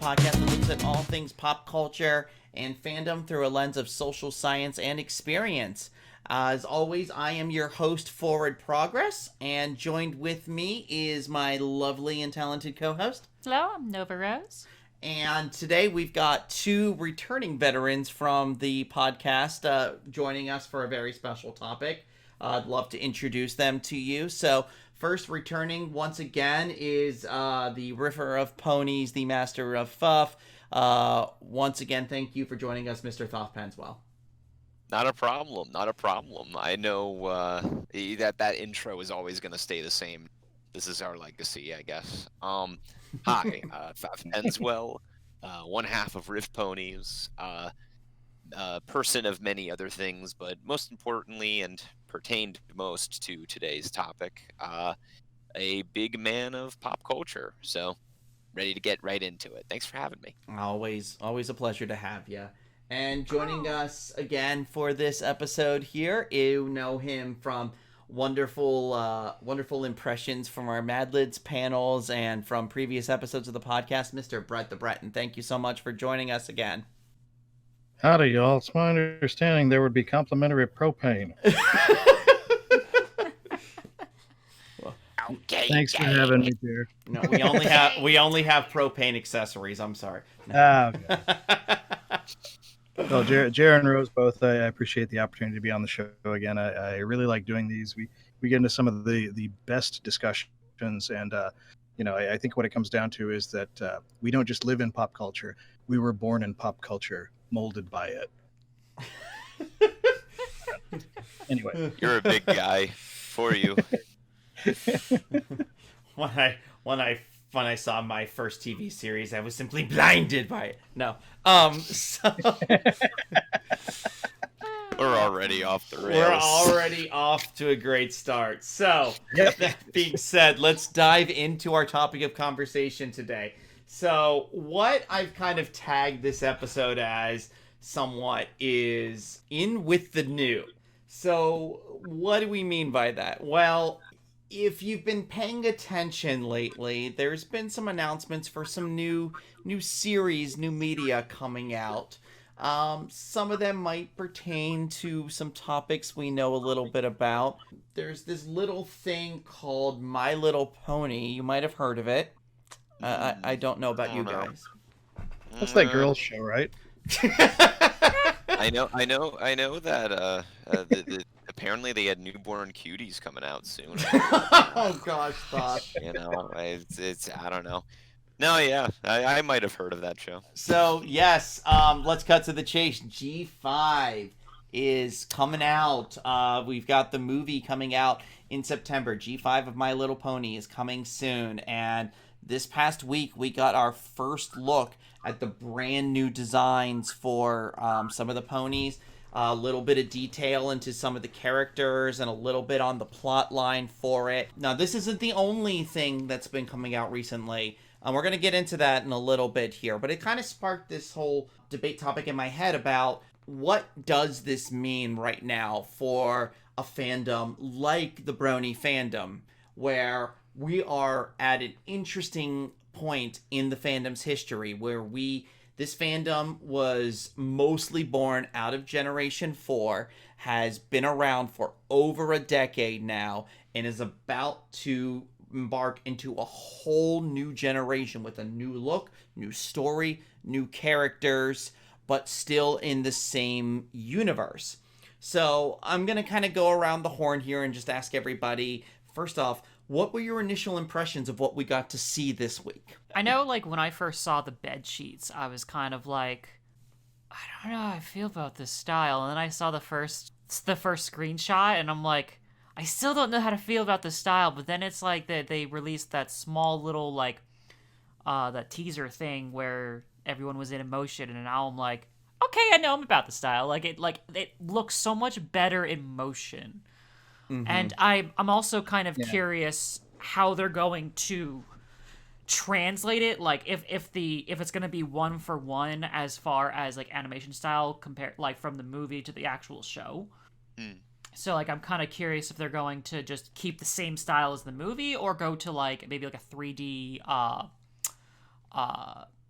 podcast that looks at all things pop culture and fandom through a lens of social science and experience. As always, I am your host, Forward Progress, and joined with me is my lovely and talented co-host. Hello, I'm Nova Rose. And today we've got two returning veterans from the podcast joining us for a very special topic. I'd love to introduce them to you. So first returning once again is the Riffer of Ponies, the Master of Fuff. Once again, thank you for joining us, Mr. Thoth Penswell. Not a problem. I know that intro is always going to stay the same. This is our legacy, I guess. Hi, Thoth Penswell, one half of Rift Ponies, person of many other things, but most importantly and pertained most to today's topic, a big man of pop culture. So, ready to get right into it. Thanks for having me. Always a pleasure to have you. And joining us again for this episode here, you know him from wonderful impressions from our Mad Lids panels and from previous episodes of the podcast, Mr. Bret the Breton. Thank you so much for joining us again. Howdy, y'all. It's my understanding there would be complimentary propane. Okay. Thanks for having me, dear. No, we only have propane accessories. I'm sorry. No. Okay. Well, Jared and Rose both, I appreciate the opportunity to be on the show again. I really like doing these. We get into some of the best discussions, and I think what it comes down to is that we don't just live in pop culture. We were born in pop culture, molded by it. Anyway, You're a big guy. For you. When I saw my first TV series, I was simply blinded by it. No. So We're already off the rails. we're already off to a great start. So, that being said, let's dive into our topic of conversation today. So, what I've kind of tagged this episode as somewhat is in with the new. So, what do we mean by that? Well, if you've been paying attention lately, there's been some announcements for some new series, new media coming out. Some of them might pertain to some topics we know a little bit about. There's this little thing called My Little Pony. You might have heard of it. I don't know about you guys. that's that girl's show, right? I know that apparently they had newborn cuties coming out soon. Oh gosh, Thoth. It's I don't know. No, yeah, I might have heard of that show. So yes, let's cut to the chase. G5 is coming out. We've got the movie coming out in September. G5 of My Little Pony is coming soon, and this past week we got our first look at the brand new designs for some of the ponies. A little bit of detail into some of the characters and a little bit on the plot line for it. Now, this isn't the only thing that's been coming out recently. We're going to get into that in a little bit here, but it kind of sparked this whole debate topic in my head about what does this mean right now for a fandom like the Brony fandom, where we are at an interesting point in the fandom's history where this fandom was mostly born out of Generation 4, has been around for over a decade now, and is about to embark into a whole new generation with a new look, new story, new characters, but still in the same universe. So I'm going to kind of go around the horn here and just ask everybody, first off, what were your initial impressions of what we got to see this week? I know, when I first saw the bed sheets, I was kind of like, I don't know how I feel about this style. And then I saw the first screenshot, and I'm like, I still don't know how to feel about the style. But then it's like that they released that small little that teaser thing where everyone was in emotion, and now I'm like, okay, I know I'm about the style. It looks so much better in motion. Mm-hmm. And I'm also kind of curious how they're going to translate it. If it's going to be one for one as far as animation style compared from the movie to the actual show. Mm. So I'm kind of curious if they're going to just keep the same style as the movie or go to maybe a 3D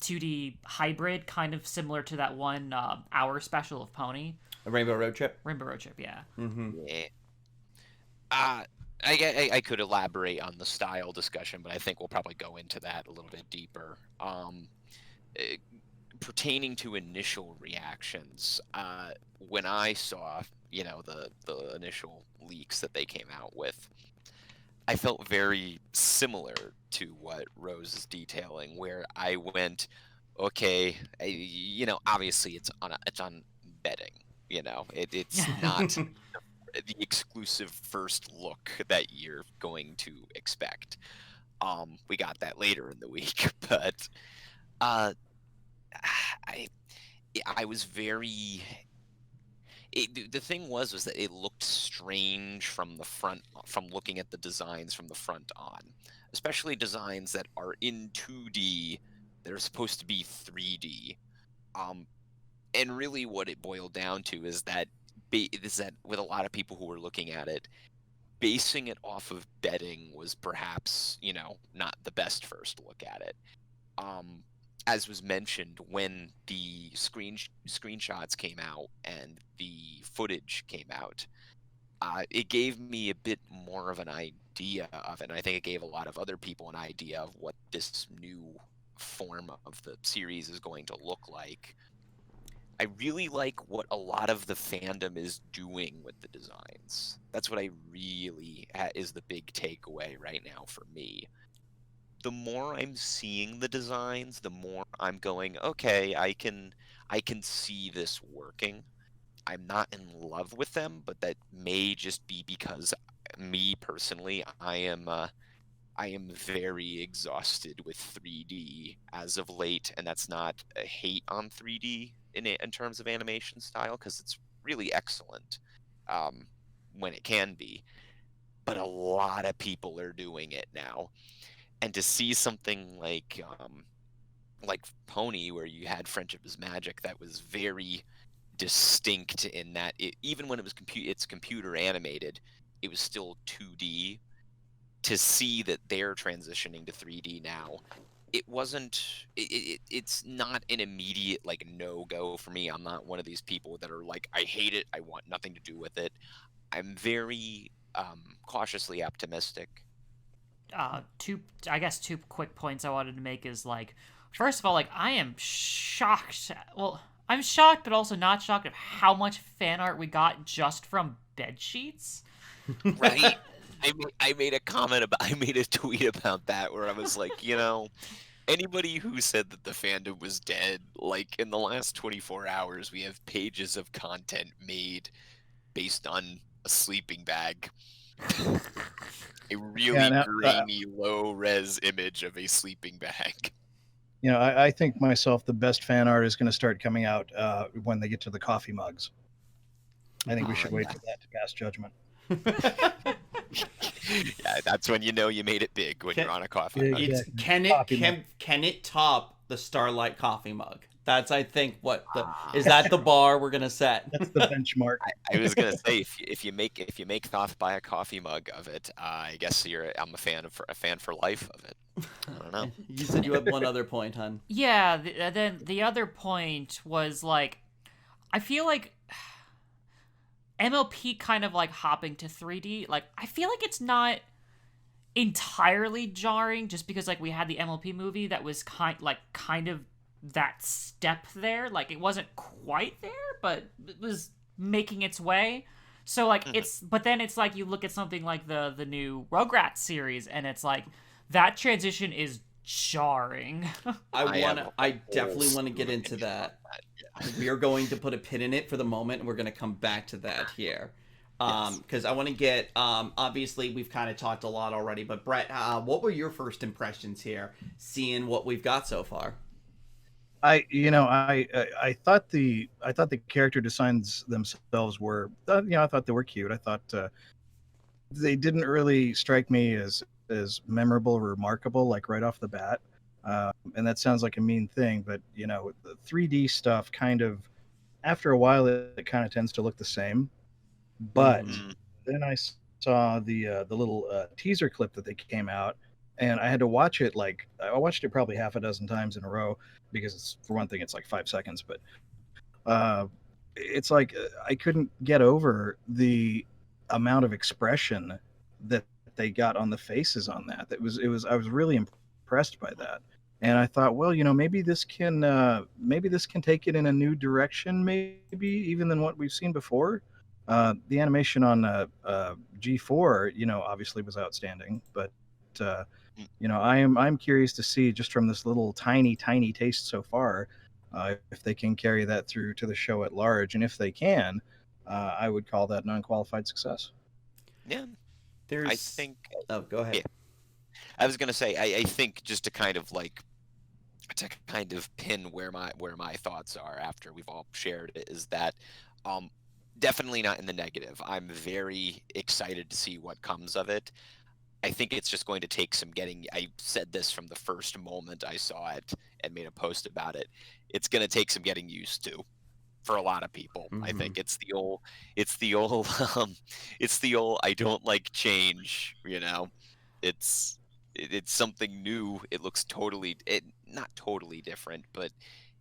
2D hybrid, kind of similar to that one hour special of Pony. A Rainbow Road Trip. Rainbow Road Trip, yeah. Mm-hmm. Yeah. I could elaborate on the style discussion, but I think we'll probably go into that a little bit deeper. Pertaining to initial reactions, when I saw, the initial leaks that they came out with, I felt very similar to what Rose is detailing, where I went, okay, obviously it's on bedding, it's not the exclusive first look that you're going to expect. We got that later in the week, but I was very. The thing was that it looked strange from the front, from looking at the designs from the front on, especially designs that are in 2D. They're supposed to be 3D, and really what it boiled down to is that with a lot of people who were looking at it, basing it off of bedding was perhaps not the best first look at it. As was mentioned, when the screenshots came out and the footage came out, it gave me a bit more of an idea of it. And I think it gave a lot of other people an idea of what this new form of the series is going to look like. I really like what a lot of the fandom is doing with the designs. That's what I really is the big takeaway right now for me. The more I'm seeing the designs, the more I'm going, okay, I can see this working. I'm not in love with them, but that may just be because me personally, I am very exhausted with 3D as of late, and that's not a hate on 3D in terms of animation style, because it's really excellent when it can be. But a lot of people are doing it now. And to see something like Pony, where you had Friendship is Magic, that was very distinct in that even when it was it's computer animated, it was still 2D. To see that they're transitioning to 3D now, it's not an immediate no-go for me. I'm not one of these people that are like, I hate it, I want nothing to do with it. I'm very cautiously optimistic. Two quick points I wanted to make is first of all, I am shocked. Well, I'm shocked, but also not shocked at how much fan art we got just from bed sheets. Right. I made a tweet about that where I was like, anybody who said that the fandom was dead, in the last 24 hours, we have pages of content made based on a sleeping bag. A really grainy, low-res image of a sleeping bag. I think myself the best fan art is going to start coming out when they get to the coffee mugs. I think we should wait for that to pass judgment. Yeah, that's when you made it big, when you're on a coffee mug. Can it top the Starlight coffee mug? That's, I think, is that the bar we're gonna set? That's the benchmark. I was gonna say, if you make Thoth buy a coffee mug of it, I guess I'm a fan for life of it. I don't know. You said you had one other point, hon. Yeah. Then the other point was I feel like MLP kind of hopping to 3D. I feel like it's not entirely jarring, just because we had the MLP movie that was kind of that step there. It wasn't quite there, but it was making its way. So but then it's you look at something like the new Rugrats series, and it's that transition is jarring. I definitely want to get into that. We are going to put a pin in it for the moment, and we're going to come back to that here. Because I want to get, obviously we've kind of talked a lot already, but Bret, what were your first impressions here, seeing what we've got so far? I thought the character designs themselves were, I thought they were cute. I thought they didn't really strike me as memorable or remarkable, right off the bat. And that sounds like a mean thing, but the 3D stuff kind of, after a while, it kind of tends to look the same. But then I saw the little teaser clip that they came out, and I had to watch it I watched it probably half a dozen times in a row because for one thing it's like 5 seconds, but it's like I couldn't get over the amount of expression that they got on the faces on that. It was I was really impressed by that. And I thought, well, maybe this can take it in a new direction, maybe even than what we've seen before. The animation on G4, obviously was outstanding, but I'm curious to see, just from this little tiny taste so far, if they can carry that through to the show at large, and if they can, I would call that an unqualified success. Yeah, There's. I think. Oh, go ahead. Yeah. I was gonna say, I think just to kind of pin where my thoughts are after we've all shared it, is that definitely not in the negative. I'm very excited to see what comes of it. I think it's just going to take some getting. I said this from the first moment I saw it and made a post about it. It's going to take some getting used to for a lot of people. I think it's the old it's the old I don't like change, It's something new. It looks not totally different, but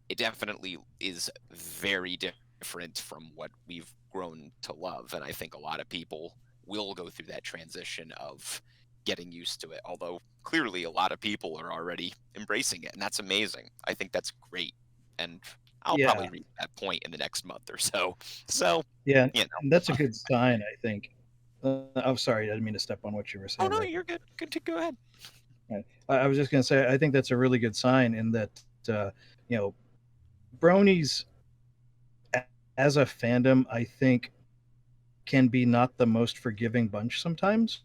it definitely is very different from what we've grown to love, and I think a lot of people will go through that transition of getting used to it, although clearly a lot of people are already embracing it, and that's amazing. I think that's great, and I'll Yeah. probably reach that point in the next month or so. So Yeah, and that's a good sign, I think. I'm sorry, I didn't mean to step on what you were Oh saying no, there. you're good. Good to go ahead. I was just going to say, I think that's a really good sign in that, bronies as a fandom, I think, can be not the most forgiving bunch sometimes.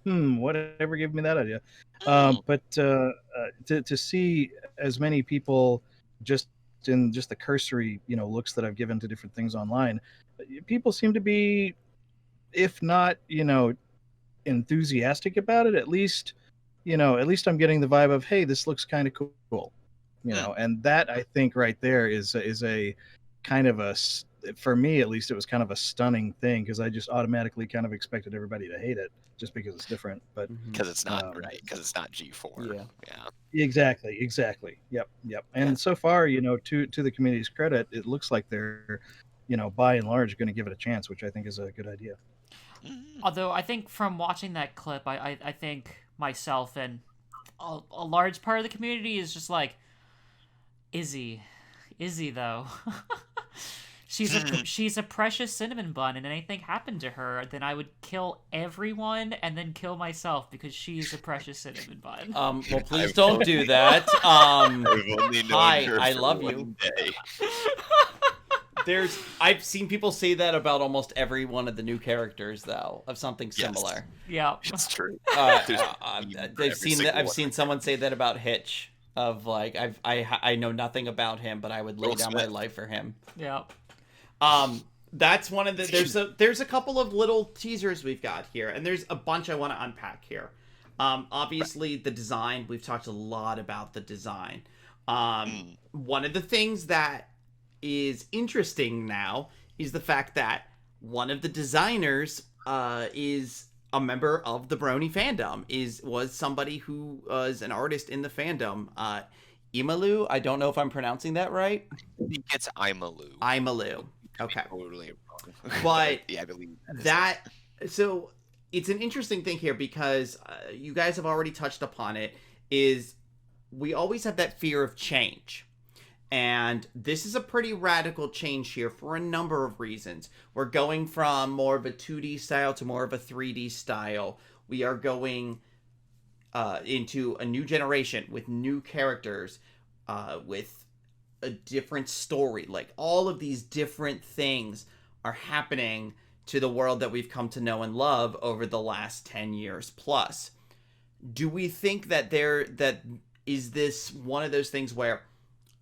Whatever gave me that idea. But to see as many people just in just the cursory, looks that I've given to different things online, people seem to be, if not, enthusiastic about it, at least I'm getting the vibe of, hey, this looks kind of cool, and that, I think, right there is a kind of for me at least, it was kind of a stunning thing, because I just automatically kind of expected everybody to hate it just because it's different, but because it's not right, because it's not G4. Yeah. exactly, yep. And so far, to the community's credit, it looks like they're, by and large, going to give it a chance, which I think is a good idea. Although I think from watching that clip, I think myself and a large part of the community is just like, Izzy though. She's a precious cinnamon bun, and if anything happened to her, then I would kill everyone and then kill myself, because she's a precious cinnamon bun. Well, please don't do that. Hi, I love you. I've seen people say that about almost every one of the new characters, though, of something similar. Yeah, it's true. I've seen someone say that about Hitch, of like, I know nothing about him, but I would lay down my life for him. Yeah. That's one of the there's a couple of little teasers we've got here, and there's a bunch I want to unpack here. Obviously the design, we've talked a lot about the design. One of the things that is interesting now is the fact that one of the designers is a member of the Brony fandom, was somebody who was an artist in the fandom. Imalu, I don't know if I'm pronouncing that right. I think it's Imalu. Okay. Totally wrong. But yeah, I believe that. So it's an interesting thing here, because you guys have already touched upon it. Is we always have that fear of change, and this is a pretty radical change here for a number of reasons. We're going from more of a 2D style to more of a 3D style. We are going into a new generation with new characters, with a different story. Like, all of these different things are happening to the world that we've come to know and love over the last 10 years plus. Do we think that is this one of those things where,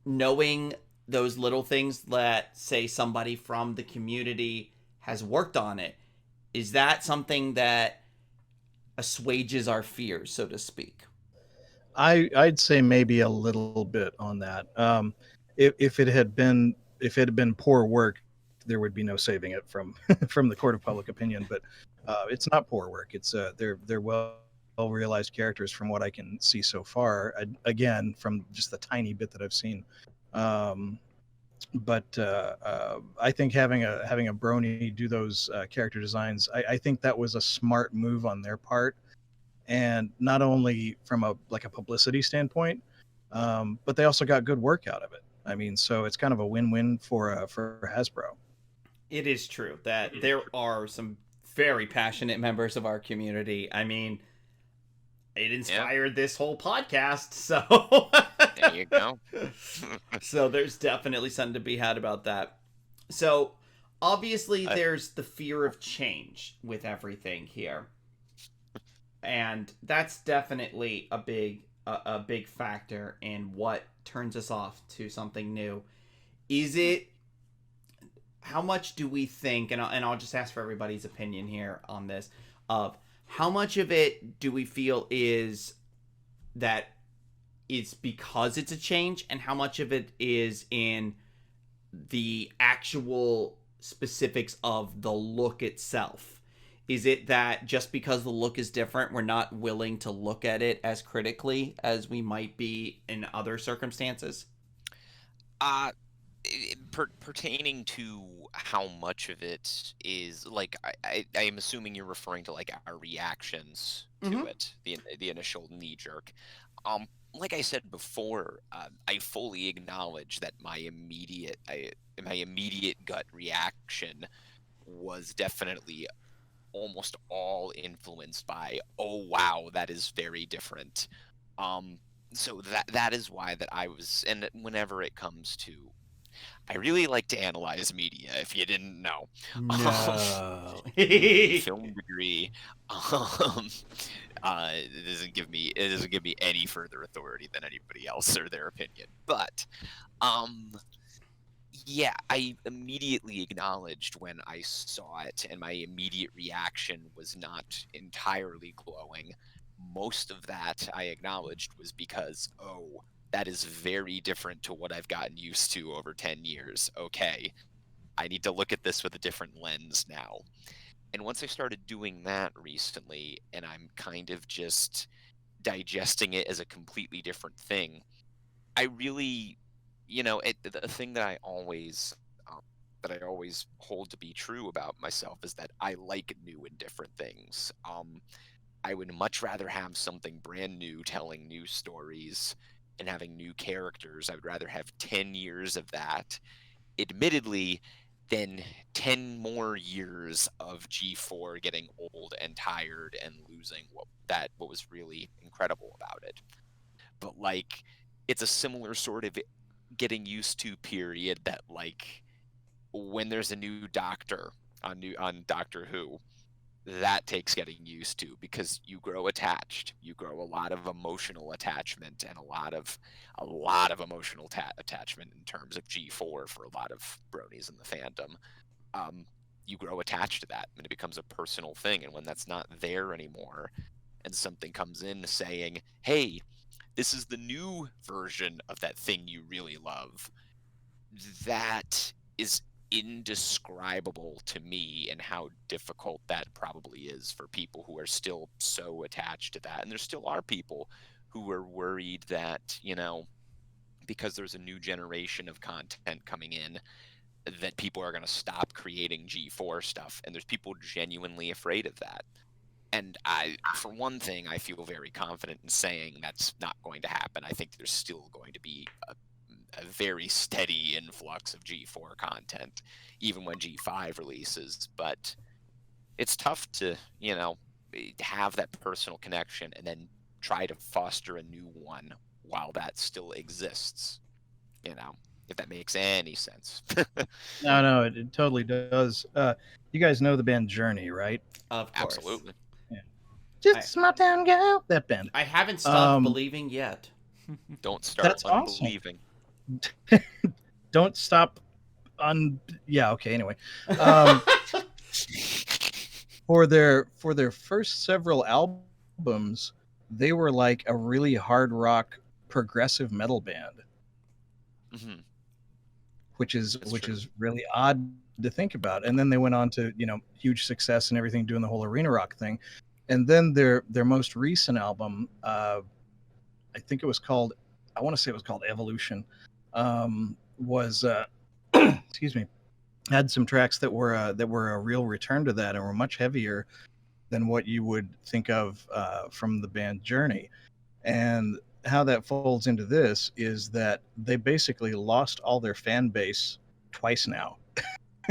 knowing those little things that, say, somebody from the community has worked on it, is that something that assuages our fears, so to speak? I'd say maybe a little bit on that. If it had been poor work, there would be no saving it from from the court of public opinion. But it's not poor work. It's they're well realized characters from what I can see so far. Again, from just the tiny bit that I've seen. But I think having a Brony do those character designs, I think that was a smart move on their part, and not only from a publicity standpoint, but they also got good work out of it. I mean, so it's kind of a win-win for Hasbro. It is true that there are some very passionate members of our community. I mean, it inspired this whole podcast, so There you go. so there's definitely something to be had about that. So obviously there's the fear of change with everything here, and that's definitely a big factor in what turns us off to something new. Is it, how much do we think, and I'll just ask for everybody's opinion here on this, of how much of it do we feel is that it's because it's a change, and how much of it is in the actual specifics of the look itself? Is it that just because the look is different, we're not willing to look at it as critically as we might be in other circumstances? Pertaining to how much of it is like, I am assuming you're referring to like our reactions to it, the initial knee jerk. Like I said before, I fully acknowledge that my immediate gut reaction was definitely almost all influenced by, oh wow, that is very different. So that is why that I was, and whenever it comes to, I really like to analyze media, if you didn't know. No. Film degree. It doesn't give me any further authority than anybody else or their opinion. But yeah, I immediately acknowledged when I saw it, and my immediate reaction was not entirely glowing. Most of that I acknowledged was because, oh, that is very different to what I've gotten used to over 10 years. Okay, I need to look at this with a different lens now. And once I started doing that recently, and I'm kind of just digesting it as a completely different thing, I really, the thing that I always hold to be true about myself is that I like new and different things. I would much rather have something brand new, telling new stories and having new characters. I would rather have 10 years of that, admittedly, than 10 more years of G4 getting old and tired and losing what was really incredible about it. But like, it's a similar sort of getting used to period that, like, when there's a new doctor on Doctor Who, that takes getting used to, because you grow attached. You grow a lot of emotional attachment, and a lot of emotional attachment in terms of G4 for a lot of bronies in the fandom. You grow attached to that, and it becomes a personal thing. And when that's not there anymore, and something comes in saying, hey, this is the new version of that thing you really love, that is indescribable to me, and how difficult that probably is for people who are still so attached to that. And there still are people who are worried that, because there's a new generation of content coming in, that people are going to stop creating G4 stuff. And there's people genuinely afraid of that. And for one thing, I feel very confident in saying that's not going to happen. I think there's still going to be a very steady influx of G4 content, even when G5 releases. But it's tough to, have that personal connection and then try to foster a new one while that still exists, if that makes any sense. No, it totally does. You guys know the band Journey, right? Of course. Absolutely. Yeah. Just a small town girl. That band. I haven't stopped believing yet. Don't start That's awesome. unbelieving. Don't stop yeah, okay, anyway. For their first several albums, they were like a really hard rock progressive metal band. Mm-hmm. That's which true. is really odd to think about. And then they went on to, huge success and everything, doing the whole arena rock thing. And then their most recent album, I think it was called, I want to say it was called Evolution, was excuse me, had some tracks that were a real return to that and were much heavier than what you would think of from the band Journey. And how that folds into this is that they basically lost all their fan base twice now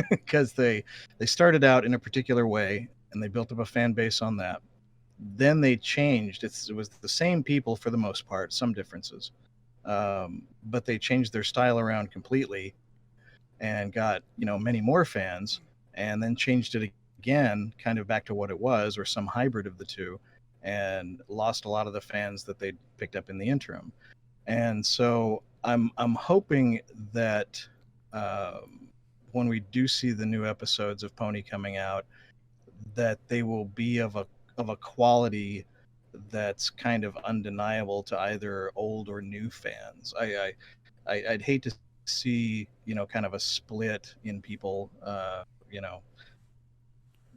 because they started out in a particular way and they built up a fan base on that. Then they changed. It was the same people for the most part, some differences, but they changed their style around completely and got many more fans, and then changed it again, kind of back to what it was, or some hybrid of the two, and lost a lot of the fans that they picked up in the interim. And so I'm hoping that when we do see the new episodes of Pony coming out, that they will be of a quality that's kind of undeniable to either old or new fans. I'd hate to see kind of a split in people. You know,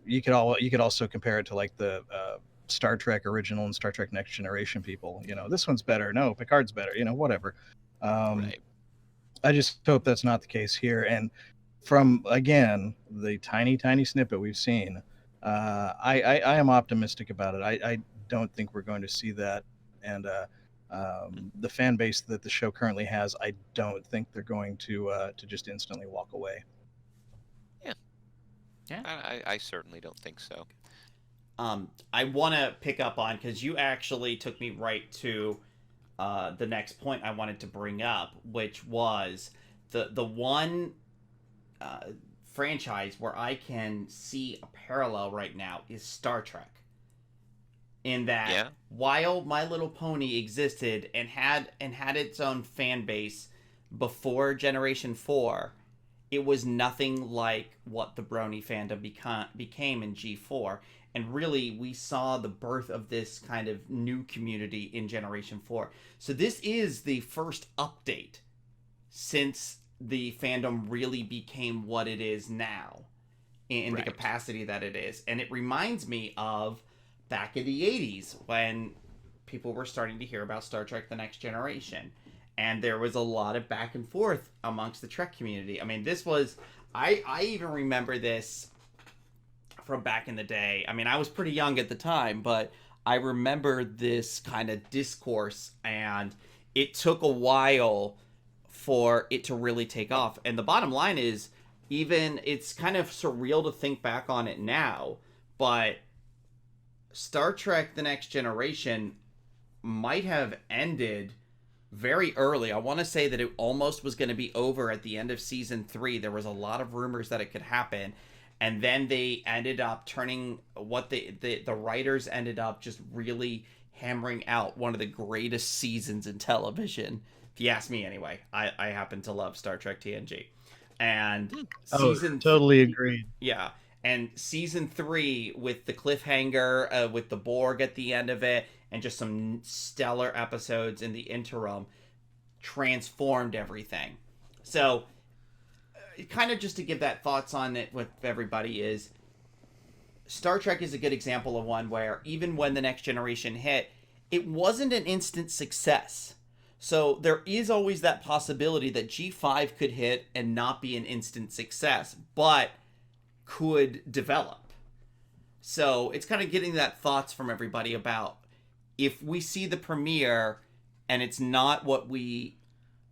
you could also compare it to like the Star Trek original and Star Trek Next Generation people. This one's better. No, Picard's better. Whatever. Right. I just hope that's not the case here. And from again the tiny snippet we've seen, I am optimistic about it. I don't think we're going to see that, and the fan base that the show currently has, I don't think they're going to just instantly walk away. Yeah. I certainly don't think so. I want to pick up on, because you actually took me right to the next point I wanted to bring up, which was the one franchise where I can see a parallel right now is Star Trek. In that, while My Little Pony existed and had its own fan base before Generation 4, it was nothing like what the Brony fandom became in G4. And really, we saw the birth of this kind of new community in Generation 4. So this is the first update since the fandom really became what it is now, in the capacity that it is. And it reminds me of back in the 80s when people were starting to hear about Star Trek The Next Generation. And there was a lot of back and forth amongst the Trek community. I mean, this was... I even remember this from back in the day. I mean, I was pretty young at the time, but I remember this kind of discourse, and it took a while for it to really take off. And the bottom line is, even it's kind of surreal to think back on it now, but Star Trek The Next Generation might have ended very early. I want to say that it almost was going to be over at the end of season 3. There was a lot of rumors that it could happen, and then they ended up turning what the writers ended up just really hammering out one of the greatest seasons in television, if you ask me anyway. I happen to love Star Trek TNG. And totally agreed. Yeah. And season 3, with the cliffhanger, with the Borg at the end of it, and just some stellar episodes in the interim, transformed everything. So, kind of just to give that thoughts on it with everybody is, Star Trek is a good example of one where even when The Next Generation hit, it wasn't an instant success. So there is always that possibility that G5 could hit and not be an instant success, but could develop. So it's kind of getting that thoughts from everybody about, if we see the premiere and it's not what we,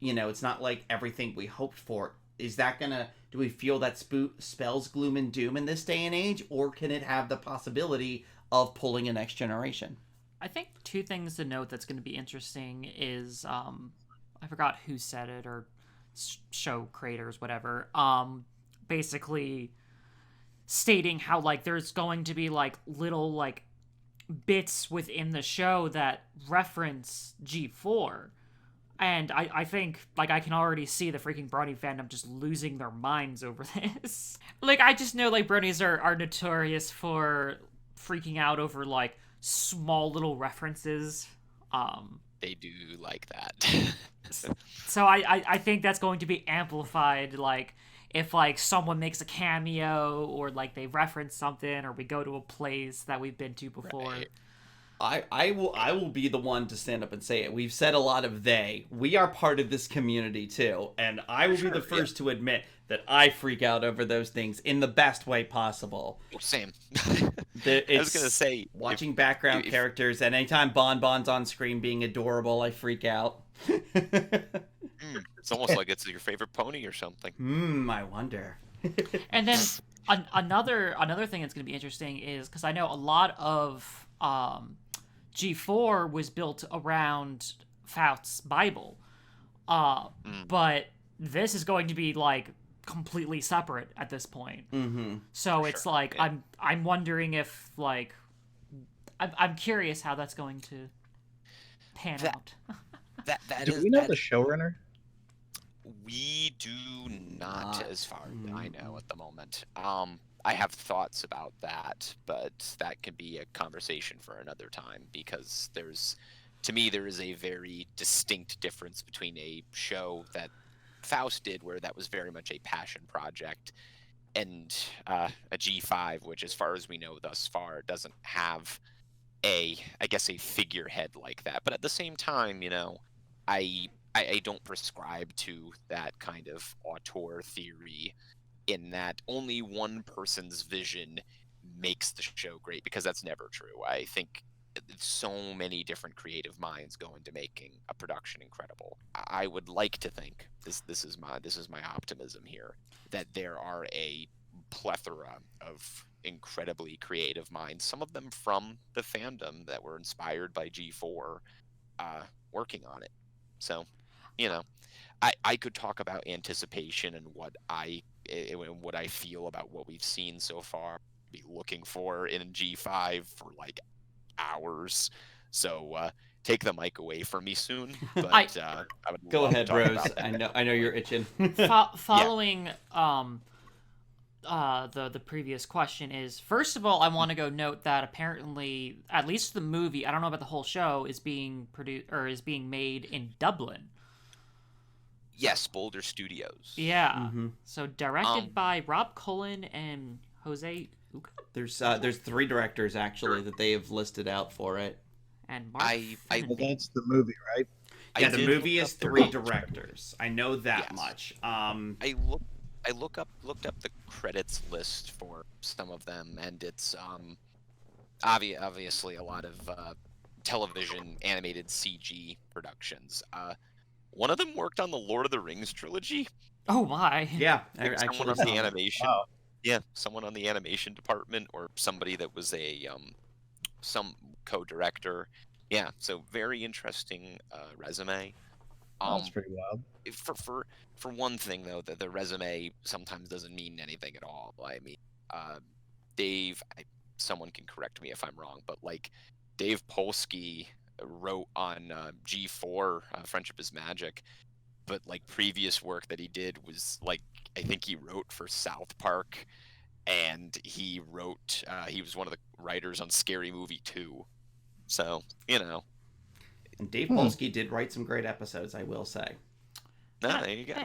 it's not like everything we hoped for, is that gonna, do we feel that spells gloom and doom in this day and age, or can it have the possibility of pulling a Next Generation? I think two things to note that's going to be interesting is, I forgot who said it, or show creators, whatever, basically stating how, like, there's going to be, like, little, like, bits within the show that reference G4. And I think, like, I can already see the freaking Brony fandom just losing their minds over this. Like, I just know, like, Bronies are notorious for freaking out over, like, small little references. They do like that. So I think that's going to be amplified, like if like someone makes a cameo or like they reference something or we go to a place that we've been to before. Right. I will be the one to stand up and say it. We've said a lot of they. We are part of this community too, and I will be the first to admit that I freak out over those things in the best way possible. Same. I was gonna say, watching background characters, and anytime Bonbon's on screen being adorable, I freak out. It's almost like it's your favorite pony or something. I wonder. And then another thing that's going to be interesting is because I know a lot of G4 was built around Thoth's Bible, but this is going to be like completely separate at this point. So it's like I'm wondering if like I'm curious how that's going to pan out. Do we know the showrunner? We do not, as far as I know at the moment. I have thoughts about that, but that could be a conversation for another time because to me, there is a very distinct difference between a show that Thoth did, where that was very much a passion project, and a G5, which, as far as we know thus far, doesn't have I guess, a figurehead like that. But at the same time, I don't prescribe to that kind of auteur theory in that only one person's vision makes the show great, because that's never true. I think so many different creative minds go into making a production incredible. I would like to think this is my optimism here, that there are a plethora of incredibly creative minds, some of them from the fandom that were inspired by G4, working on it. So, I could talk about anticipation and what I feel about what we've seen so far, be looking for in G5 for like hours. So take the mic away from me soon. But I would go ahead, love to Rose. talk about that. I know you're itching. Following the previous question is, first of all, I want to go note that apparently, at least the movie, I don't know about the whole show, is being produced or is being made in Dublin. Yes, Boulder Studios. Yeah. So directed by Rob Cullen and Jose Uca? There's 3 directors actually that they have listed out for it. And Mark Well, that's the movie, right? Yeah, the movie is 3 directors. I know that much. I looked up the credits list for some of them, and it's obviously a lot of television animated CG productions. One of them worked on the Lord of the Rings trilogy. Oh my! Yeah, someone on the animation. Wow. Yeah, someone on the animation department, or somebody that was some co-director. Yeah, so very interesting resume. That's pretty wild. For one thing, though, the resume sometimes doesn't mean anything at all. I mean, Dave, someone can correct me if I'm wrong, but like Dave Polsky wrote on G4, Friendship is Magic, but like previous work that he did was like, I think he wrote for South Park, and he wrote, he was one of the writers on Scary Movie 2. So, And Dave Polsky did write some great episodes, I will say. No, there you go.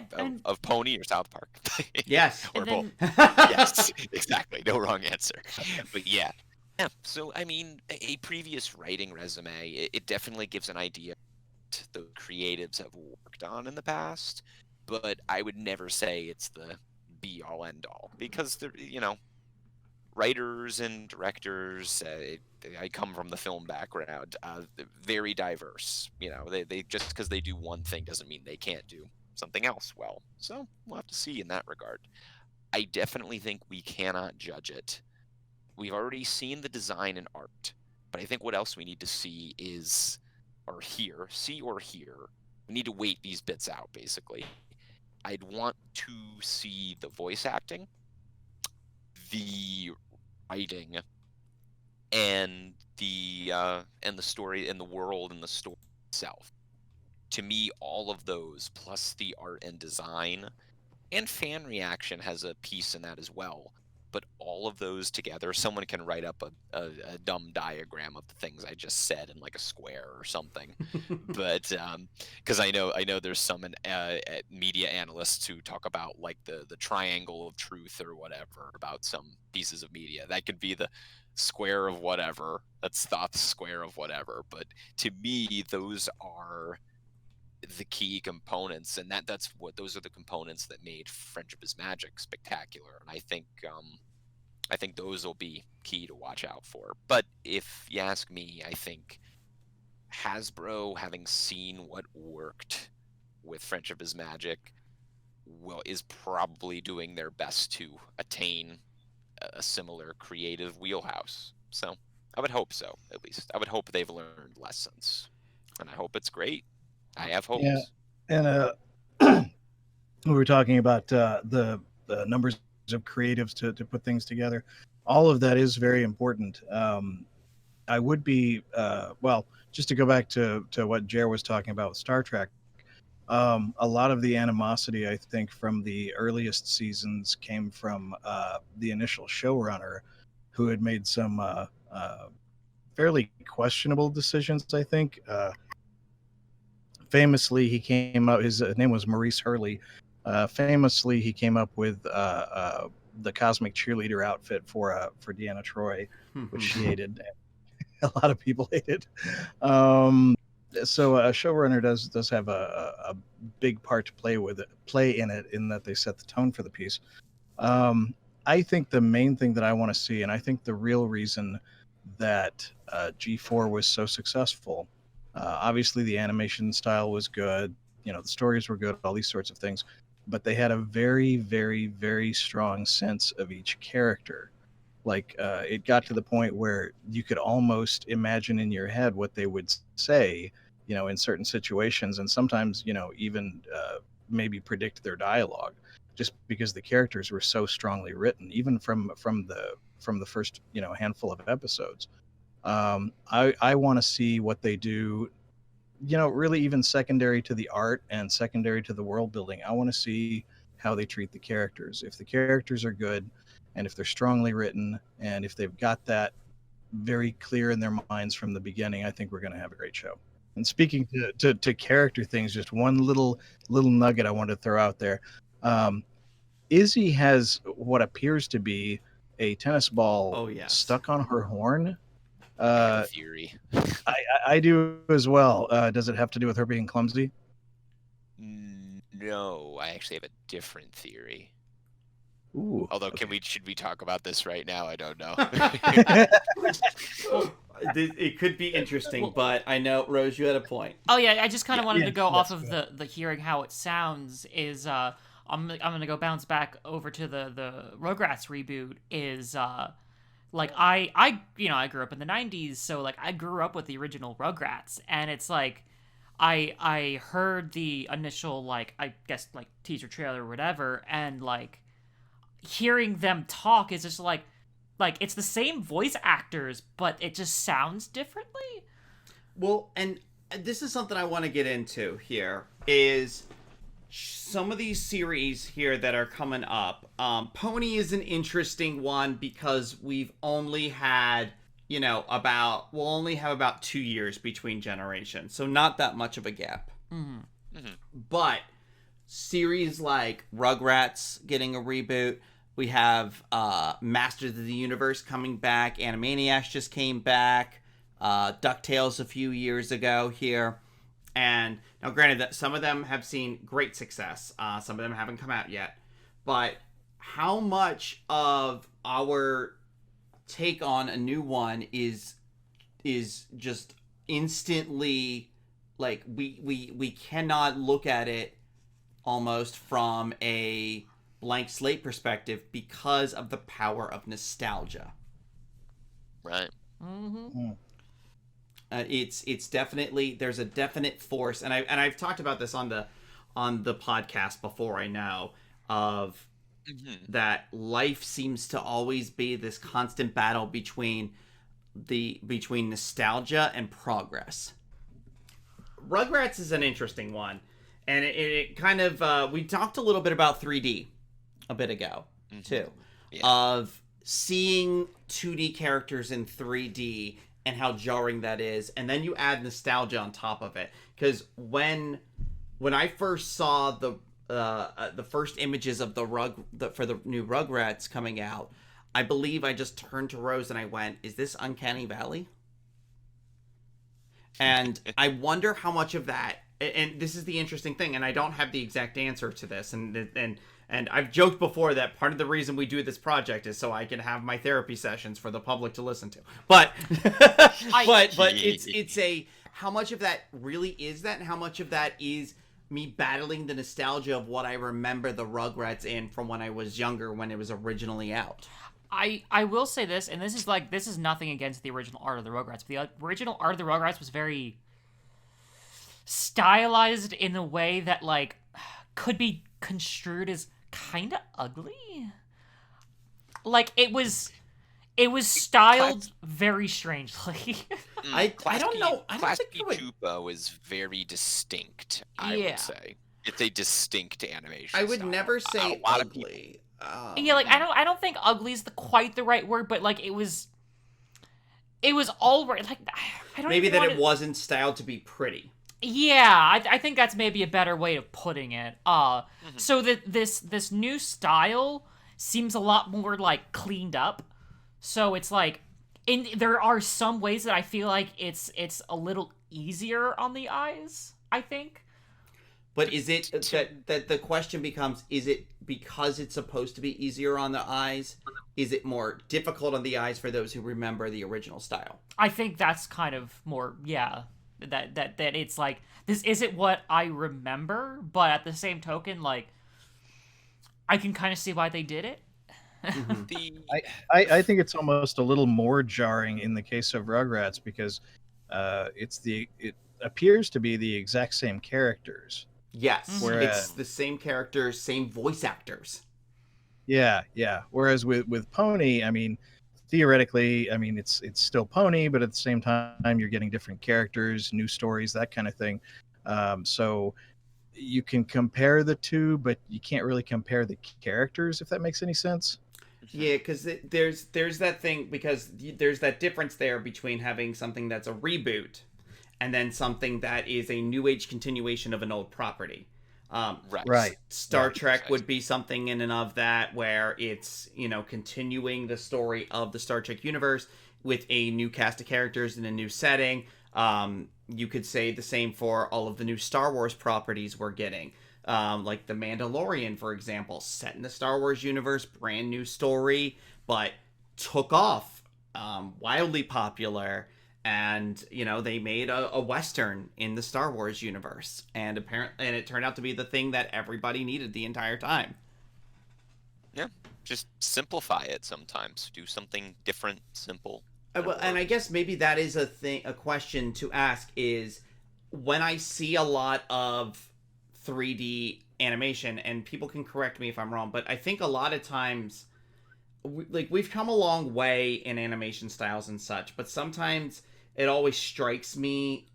Of Pony or South Park. Yes. Or both. Yes, exactly. No wrong answer. But yeah. So, I mean, a previous writing resume, it definitely gives an idea what the creatives have worked on in the past, but I would never say it's the be-all, end-all, because, writers and directors, I come from the film background, very diverse. They just because they do one thing doesn't mean they can't do something else well. So we'll have to see in that regard. I definitely think we cannot judge it. We've already seen the design and art, but I think what else we need to see is, or hear, we need to wait these bits out, basically. I'd want to see the voice acting, the writing, and the story and the world and the story itself. To me, all of those, plus the art and design and fan reaction, has a piece in that as well. but all of those together, someone can write up a dumb diagram of the things I just said in like a square or something. But because I know there's some media analysts who talk about like the triangle of truth or whatever about some pieces of media. That could be the square of whatever. That's Thoth's square of whatever. But to me, those are the key components, and those are the components that made Friendship is Magic spectacular. And I think those will be key to watch out for. But if you ask me, I think Hasbro, having seen what worked with Friendship is Magic, is probably doing their best to attain a similar creative wheelhouse. So I would hope so, at least. I would hope they've learned lessons, and I hope it's great. I have hopes. Yeah, and we were talking about the numbers of creatives to put things together. All of that is very important. I would be well, just to go back to what Jer was talking about with Star Trek. A lot of the animosity, I think, from the earliest seasons came from the initial showrunner, who had made some fairly questionable decisions, I think. Famously, he came up. His name was Maurice Hurley. Famously, he came up with the cosmic cheerleader outfit for Deanna Troi, which she hated. A lot of people hated. So a showrunner does have a big part to play in it, in that they set the tone for the piece. I think the main thing that I want to see, and I think the real reason that G4 was so successful. Obviously, the animation style was good. The stories were good. All these sorts of things, but they had a very, very, very strong sense of each character. Like it got to the point where you could almost imagine in your head what they would say, in certain situations, and sometimes, even maybe predict their dialogue, just because the characters were so strongly written, even from the first handful of episodes. I want to see what they do, really even secondary to the art and secondary to the world building. I want to see how they treat the characters. If the characters are good, and if they're strongly written, and if they've got that very clear in their minds from the beginning, I think we're going to have a great show. And speaking to character things, just one little nugget I wanted to throw out there. Izzy has what appears to be a tennis ball stuck on her horn. I have a theory. I do as well. Does it have to do with her being clumsy? No, I actually have a different theory. Ooh, although, should we talk about this right now? I don't know. It could be interesting, but I know, Rose, you had a point. Oh yeah, I just kind of wanted to go off of the hearing how it sounds. Is I'm gonna go bounce back over to the Rugrats reboot. Is like I grew up in the 90s, so like I grew up with the original Rugrats, and it's like I heard the initial, like, I guess, like, teaser trailer or whatever, and like hearing them talk is just like it's the same voice actors, but it just sounds differently. Well, and this is something I want to get into here, is some of these series here that are coming up. Pony is an interesting one because we've only had, we'll only have about 2 years between generations, so not that much of a gap. Mm-hmm. Mm-hmm. But series like Rugrats getting a reboot, we have Masters of the Universe coming back, Animaniacs just came back, DuckTales a few years ago here. And now, granted, that some of them have seen great success. Some of them haven't come out yet. But how much of our take on a new one is just instantly, like, we cannot look at it almost from a blank slate perspective because of the power of nostalgia. Right. Mm-hmm. It's definitely, there's a definite force, and I've talked about this on the podcast before, I know, of that life seems to always be this constant battle between nostalgia and progress. Rugrats is an interesting one, and it kind of we talked a little bit about 3D a bit ago too. Yeah. of seeing 2D characters in 3D and how jarring that is, and then you add nostalgia on top of it. Because when I first saw the first images of for the new Rugrats coming out, I believe I just turned to Rose and I went, "Is this Uncanny Valley?" And I wonder how much of that. And this is the interesting thing, and I don't have the exact answer to this, and I've joked before that part of the reason we do this project is so I can have my therapy sessions for the public to listen to. But but it's a how much of that really is that, and how much of that is me battling the nostalgia of what I remember the Rugrats in from when I was younger, when it was originally out. I will say this, and this is nothing against the original art of the Rugrats. But the original art of the Rugrats was very stylized in a way that like could be construed as kind of ugly. Like it was styled very strangely. I don't know. I don't Class think B it would. Chupa is very distinct. I Yeah. would say it's a distinct animation. I would style. never say a lot of people. ugly. Yeah, like I don't think ugly is quite the right word, but like it was all right. Like I don't Maybe even that wanna... it wasn't styled to be pretty. Yeah, I think that's maybe a better way of putting it. So that this new style seems a lot more like cleaned up. So it's like there are some ways that I feel like it's a little easier on the eyes, I think. But is it that the question becomes, is it because it's supposed to be easier on the eyes? Is it more difficult on the eyes for those who remember the original style? I think that's kind of more, yeah, that it's like, this isn't what I remember, but at the same token, like, I can kind of see why they did it. I think it's almost a little more jarring in the case of Rugrats because it appears to be the exact same characters. Yes, Whereas- it's the same characters, same voice actors. Yeah. Whereas with Pony, I mean, theoretically, I mean, it's still Pony, but at the same time, you're getting different characters, new stories, that kind of thing. So you can compare the two, but you can't really compare the characters, if that makes any sense. Yeah, because there's that thing, because there's that difference there between having something that's a reboot and then something that is a new age continuation of an old property. Right. Star Trek would be something in and of that, where it's, continuing the story of the Star Trek universe with a new cast of characters in a new setting. You could say the same for all of the new Star Wars properties we're getting. Like The Mandalorian, for example, set in the Star Wars universe, brand new story, but took off, wildly popular. And they made a Western in the Star Wars universe, and it turned out to be the thing that everybody needed the entire time. Yeah, just simplify it sometimes. Do something different, simple. And I guess maybe that is a question to ask is, when I see a lot of 3D animation, and people can correct me if I'm wrong, but I think a lot of times, we've come a long way in animation styles and such, but sometimes it always strikes me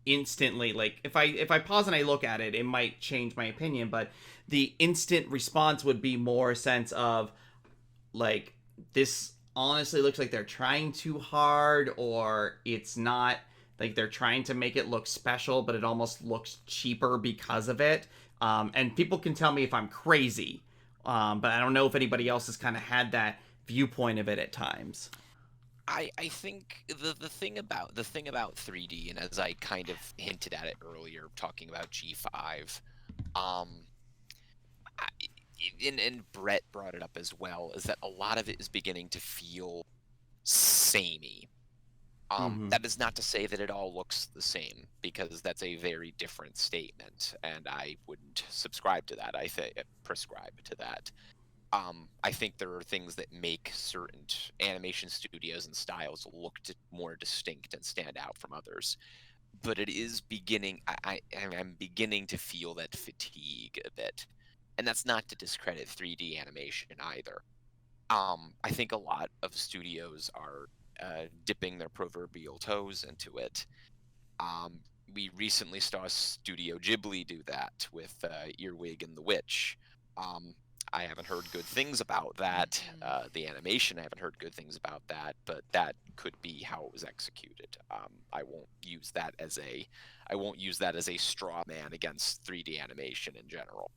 instantly, like if I pause and I look at it, it might change my opinion, but the instant response would be more a sense of like, this honestly looks like they're trying too hard, or it's not, like they're trying to make it look special but it almost looks cheaper because of it. And people can tell me if I'm crazy, but I don't know if anybody else has kind of had that viewpoint of it at times. I think the thing about 3D, and as I kind of hinted at it earlier, talking about G5, and Bret brought it up as well, is that a lot of it is beginning to feel samey. That is not to say that it all looks the same, because that's a very different statement, and I wouldn't subscribe to that. I prescribe to that. I think there are things that make certain animation studios and styles look more distinct and stand out from others. But it is beginning, I'm beginning to feel that fatigue a bit. And that's not to discredit 3D animation either. I think a lot of studios are dipping their proverbial toes into it. We recently saw Studio Ghibli do that with Earwig and the Witch. I haven't heard good things about that. The animation, I haven't heard good things about that, but that could be how it was executed. I won't use that as a straw man against 3D animation in general.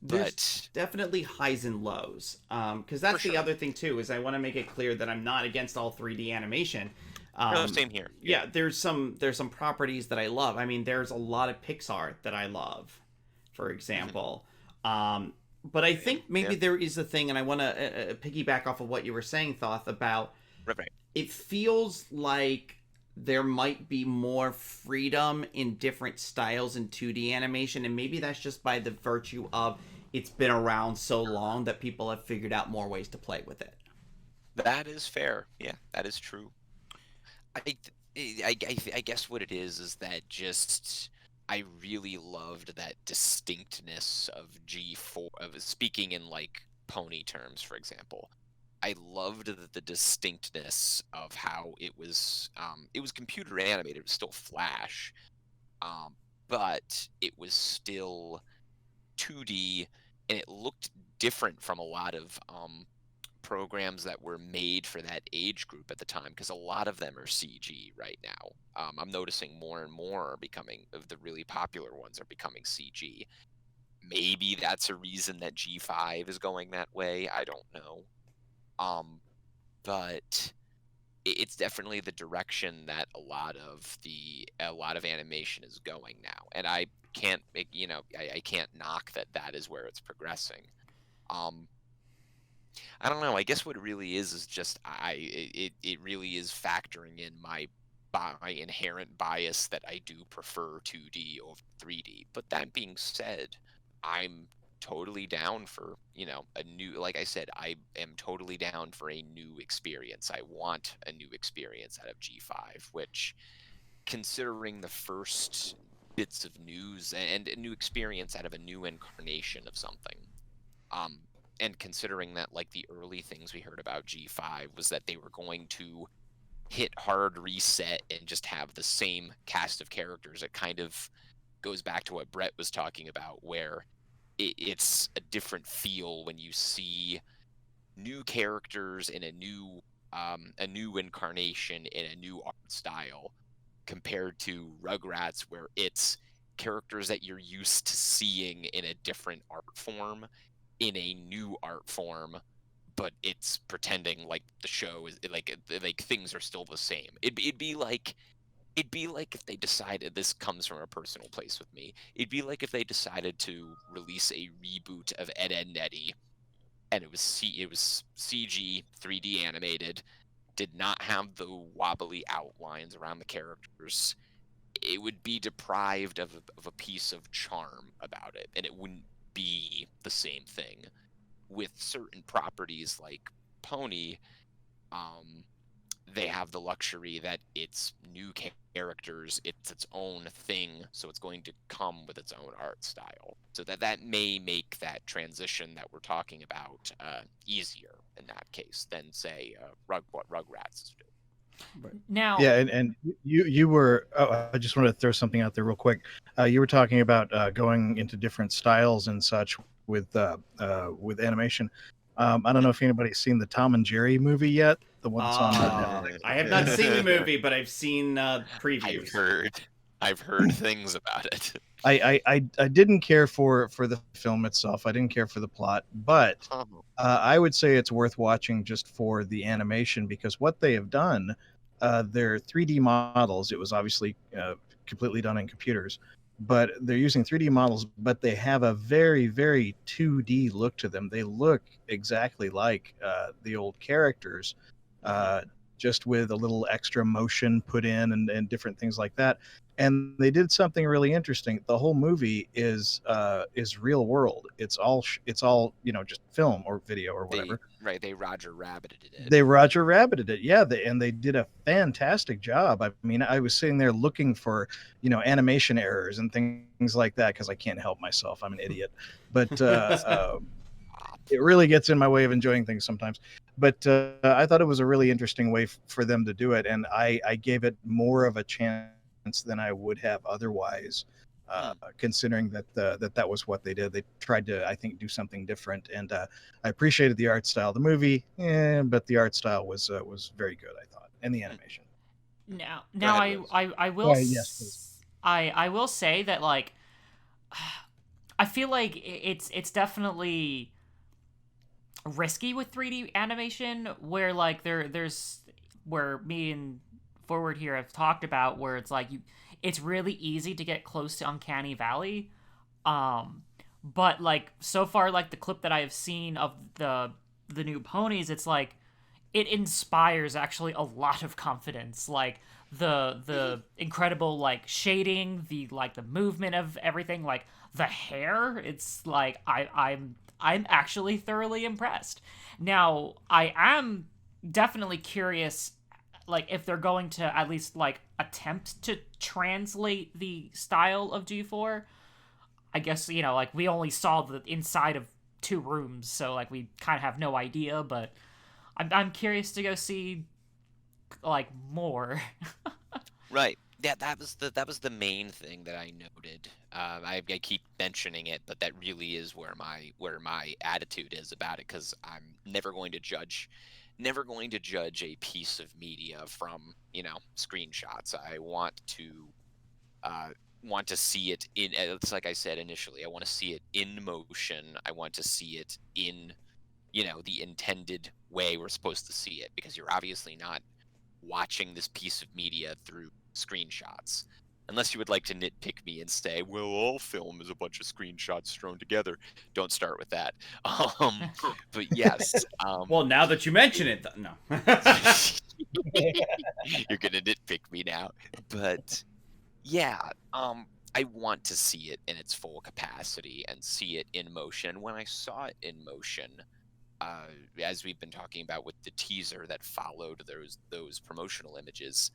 There's definitely highs and lows, because that's the other thing too. Is I want to make it clear that I'm not against all 3D animation. No, same here. Yeah, there's some properties that I love. I mean, there's a lot of Pixar that I love, for example. But I think maybe there is a thing, and I want to piggyback off of what you were saying, Thoth, about it feels like there might be more freedom in different styles in 2D animation, and maybe that's just by the virtue of it's been around so long that people have figured out more ways to play with it. That is fair. Yeah, that is true. I guess what it is that just I really loved that distinctness of G4, of speaking in like pony terms, for example. I loved the distinctness of how it was computer animated. It was still Flash, but it was still 2D, and it looked different from a lot of programs that were made for that age group at the time, because a lot of them are CG right now. I'm noticing more and more of the really popular ones are becoming CG. Maybe that's a reason that G5 is going that way. I don't know. But it's definitely the direction that a lot of animation is going now, and I can't I can't knock that is where it's progressing. I don't know. I guess what it really is just it really is factoring in my inherent bias that I do prefer 2D over 3D. But that being said, I'm totally down for, a new, like I said, I am totally down for a new experience. I want a new experience out of G5, which, considering the first bits of news and a new experience out of a new incarnation of something, and considering that, like, the early things we heard about G5 was that they were going to hit hard reset and just have the same cast of characters, it kind of goes back to what Bret was talking about, where it's a different feel when you see new characters in a new incarnation in a new art style, compared to Rugrats, where it's characters that you're used to seeing in a different art form in a new art form, but it's pretending like the show is like things are still the same. It'd be like if they decided, this comes from a personal place with me, it'd be like if they decided to release a reboot of Ed, Edd n Eddy, and it was CG 3D animated, did not have the wobbly outlines around the characters. It would be deprived of a piece of charm about it, and it wouldn't be the same thing. With certain properties like Pony, they have the luxury that it's new characters, it's its own thing, so it's going to come with its own art style. So that may make that transition that we're talking about easier in that case than, say, what Rugrats do. Now, yeah, and you were. Oh, I just wanted to throw something out there real quick. You were talking about going into different styles and such with animation. I don't know if anybody's seen the Tom and Jerry movie yet. The one that's on Netflix. I have not seen the movie, but I've seen previews. I've heard things about it. I didn't care for the film itself. I didn't care for the plot, but I would say it's worth watching just for the animation, because what they have done, they're 3D models. It was obviously completely done in computers, but they're using 3D models, but they have a very, very 2D look to them. They look exactly like the old characters, just with a little extra motion put in and different things like that. And they did something really interesting. The whole movie is real world. It's all just film or video or whatever. They Roger Rabbited it. They Roger Rabbited it, yeah. They did a fantastic job. I mean, I was sitting there looking for animation errors and things like that, because I can't help myself. I'm an idiot, but it really gets in my way of enjoying things sometimes. But I thought it was a really interesting way for them to do it, and I gave it more of a chance than I would have otherwise, considering that was what they did. They tried to, I think, do something different, and I appreciated the art style of the movie, but the art style was very good, I thought, and the animation. Now, Go ahead, Rose. I will Yes, please. I will say that like I feel like it's definitely risky with 3D animation where like there's where me and Forward here have talked about where it's like it's really easy to get close to Uncanny Valley. But like so far like the clip that I have seen of the new ponies, it's like it inspires actually a lot of confidence. Like the incredible like shading, the like the movement of everything, like the hair. It's like I'm actually thoroughly impressed. Now I am definitely curious, like if they're going to at least like attempt to translate the style of G4. I guess like we only saw the inside of 2 rooms, so like we kind of have no idea. But I'm curious to go see like more. Right. Yeah, that was the main thing that I noted. I keep mentioning it, but that really is where my attitude is about it, because I'm never going to judge a piece of media from screenshots. I want to see it in. It's like I said initially. I want to see it in motion. I want to see it in the intended way we're supposed to see it, because you're obviously not watching this piece of media through screenshots, unless you would like to nitpick me and say, well, all film is a bunch of screenshots thrown together. Don't start with that. But yes. Well, now that you mention it, no. You're gonna nitpick me now, but yeah, I want to see it in its full capacity and see it in motion. When I saw it in motion, as we've been talking about with the teaser that followed those promotional images,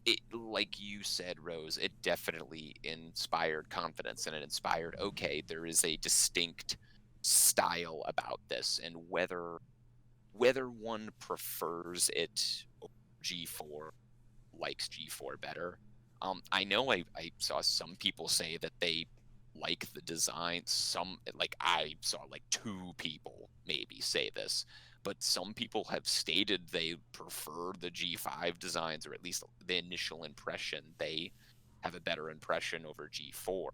it, like you said, Rose, it definitely inspired confidence, and it inspired, okay, there is a distinct style about this, and whether one prefers it or G4 likes G4 better. I know I saw some people say that they like the design. I saw like 2 people maybe say this, but some people have stated they prefer the G5 designs, or at least the initial impression. They have a better impression over G4.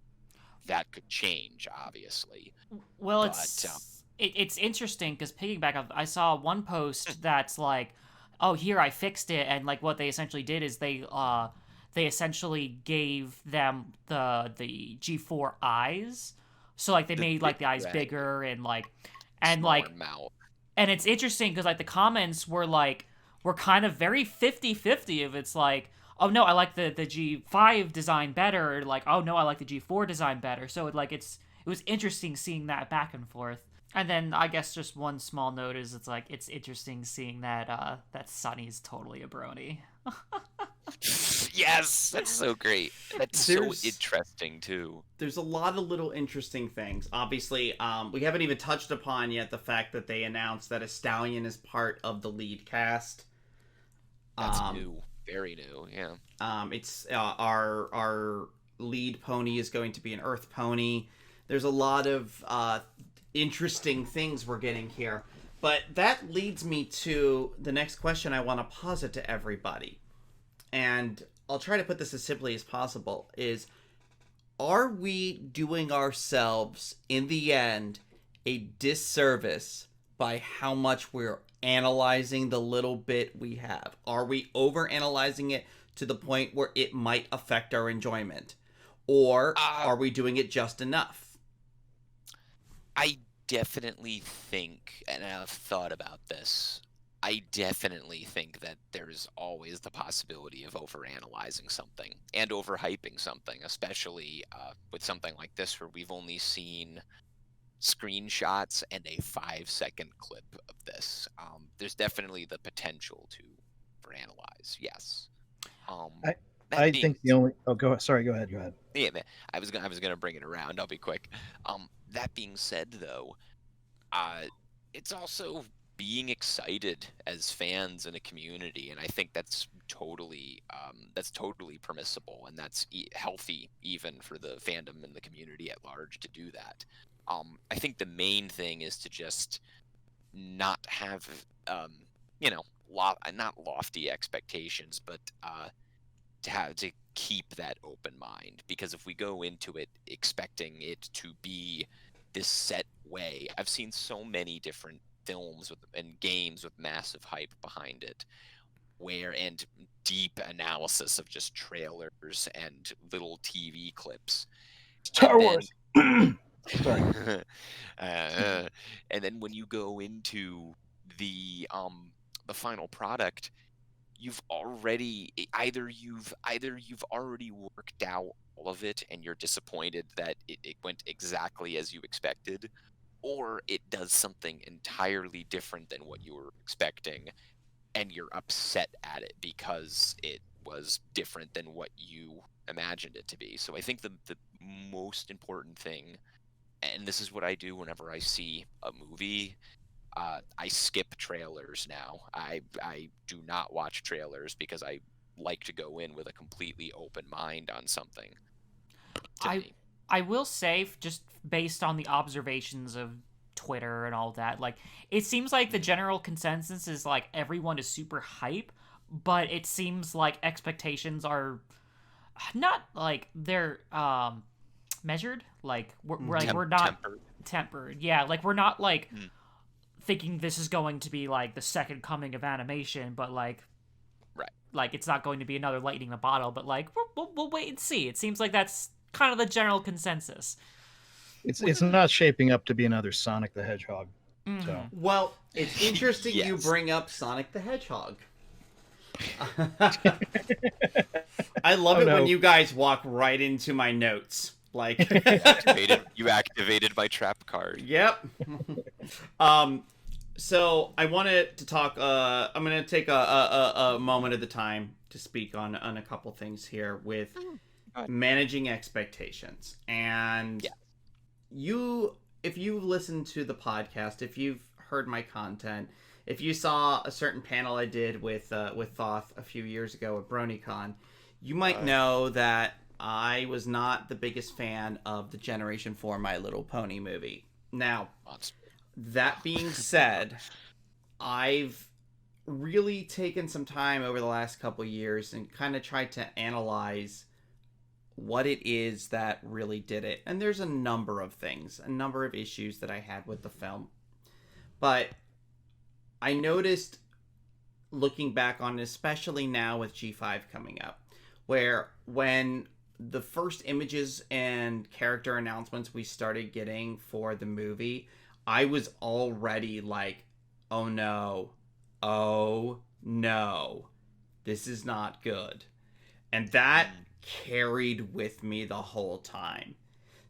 That could change, obviously. Well, it's interesting because piggyback, I saw one post that's like, oh, here I fixed it, and like what they essentially did is they essentially gave them the G4 eyes, so like they made like the eyes bigger and like mouth. And it's interesting because like the comments were kind of very 50-50 of it's like, oh no, I like the G5 design better, or like, oh no, I like the G4 design better. So it was interesting seeing that back and forth. And then I guess just one small note is it's interesting seeing that Sunny's totally a brony. Yes, that's so great. That's so interesting too. There's a lot of little interesting things. Obviously, we haven't even touched upon yet the fact that they announced that a stallion is part of the lead cast. That's new, very new. Yeah. It's our lead pony is going to be an earth pony. There's a lot of interesting things we're getting here, but that leads me to the next question I want to posit to everybody. And I'll try to put this as simply as possible, is, are we doing ourselves, in the end, a disservice by how much we're analyzing the little bit we have? Are we over-analyzing it to the point where it might affect our enjoyment? Or are we doing it just enough? I definitely think, and I've thought about this, I definitely think that there's always the possibility of overanalyzing something and overhyping something, especially with something like this where we've only seen screenshots and a 5-second clip of this. There's definitely the potential to overanalyze, yes. I think the only... Oh, go ahead. Yeah, I was gonna bring it around. I'll be quick. That being said, though, it's also being excited as fans in a community, and I think that's that's totally permissible, and that's healthy even for the fandom and the community at large to do that. I think the main thing is to just not have not lofty expectations, but to keep that open mind, because if we go into it expecting it to be this set way, I've seen so many different films and games with massive hype behind it, and deep analysis of just trailers and little TV clips. Star Wars. Sorry. And then when you go into the final product, you've already worked out all of it and you're disappointed that it went exactly as you expected, or it does something entirely different than what you were expecting and you're upset at it because it was different than what you imagined it to be. So I think the most important thing, and this is what I do whenever I see a movie, I skip trailers now. I do not watch trailers because I like to go in with a completely open mind on something. I will say, just based on the observations of Twitter and all that, like, it seems like the general consensus is like everyone is super hype, but it seems like expectations are not like they're measured. Like we're not tempered. Yeah, like we're not like thinking this is going to be like the second coming of animation, but like it's not going to be another lightning in the bottle, but like we'll wait and see. It seems like that's kind of the general consensus. It's not shaping up to be another Sonic the Hedgehog. Mm. So. Well, it's interesting Yes. you bring up Sonic the Hedgehog. I love it when you guys walk right into my notes. Like you activated my trap card. Yep. So I wanted to talk. I'm gonna take a moment at a time to speak on a couple things here with managing expectations. And if you listen to the podcast, if you've heard my content, if you saw a certain panel I did with Thoth a few years ago at BronyCon, you might know that I was not the biggest fan of the Generation 4 My Little Pony movie. Now, that being said, I've really taken some time over the last couple years and kind of tried to analyze what it is that really did it. And there's a number of things, a number of issues that I had with the film. But I noticed, looking back on it, especially now with G5 coming up, where when the first images and character announcements we started getting for the movie, I was already like, oh no, this is not good. And that carried with me the whole time,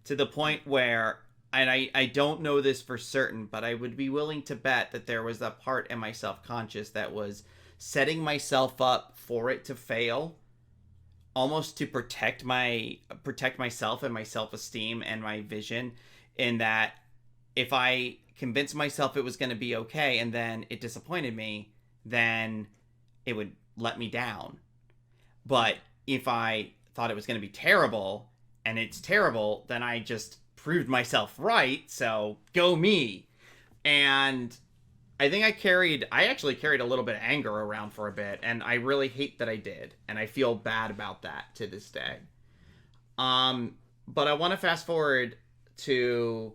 to the point where, and I don't know this for certain, but I would be willing to bet that there was a part in my self-conscious that was setting myself up for it to fail, almost to protect myself and my self-esteem and my vision, in that if I convinced myself it was going to be okay and then it disappointed me, then it would let me down. But if I thought it was going to be terrible and it's terrible, then I just proved myself right, so go me. And I think I actually carried a little bit of anger around for a bit, and I really hate that I did, and I feel bad about that to this day. But I want to fast forward to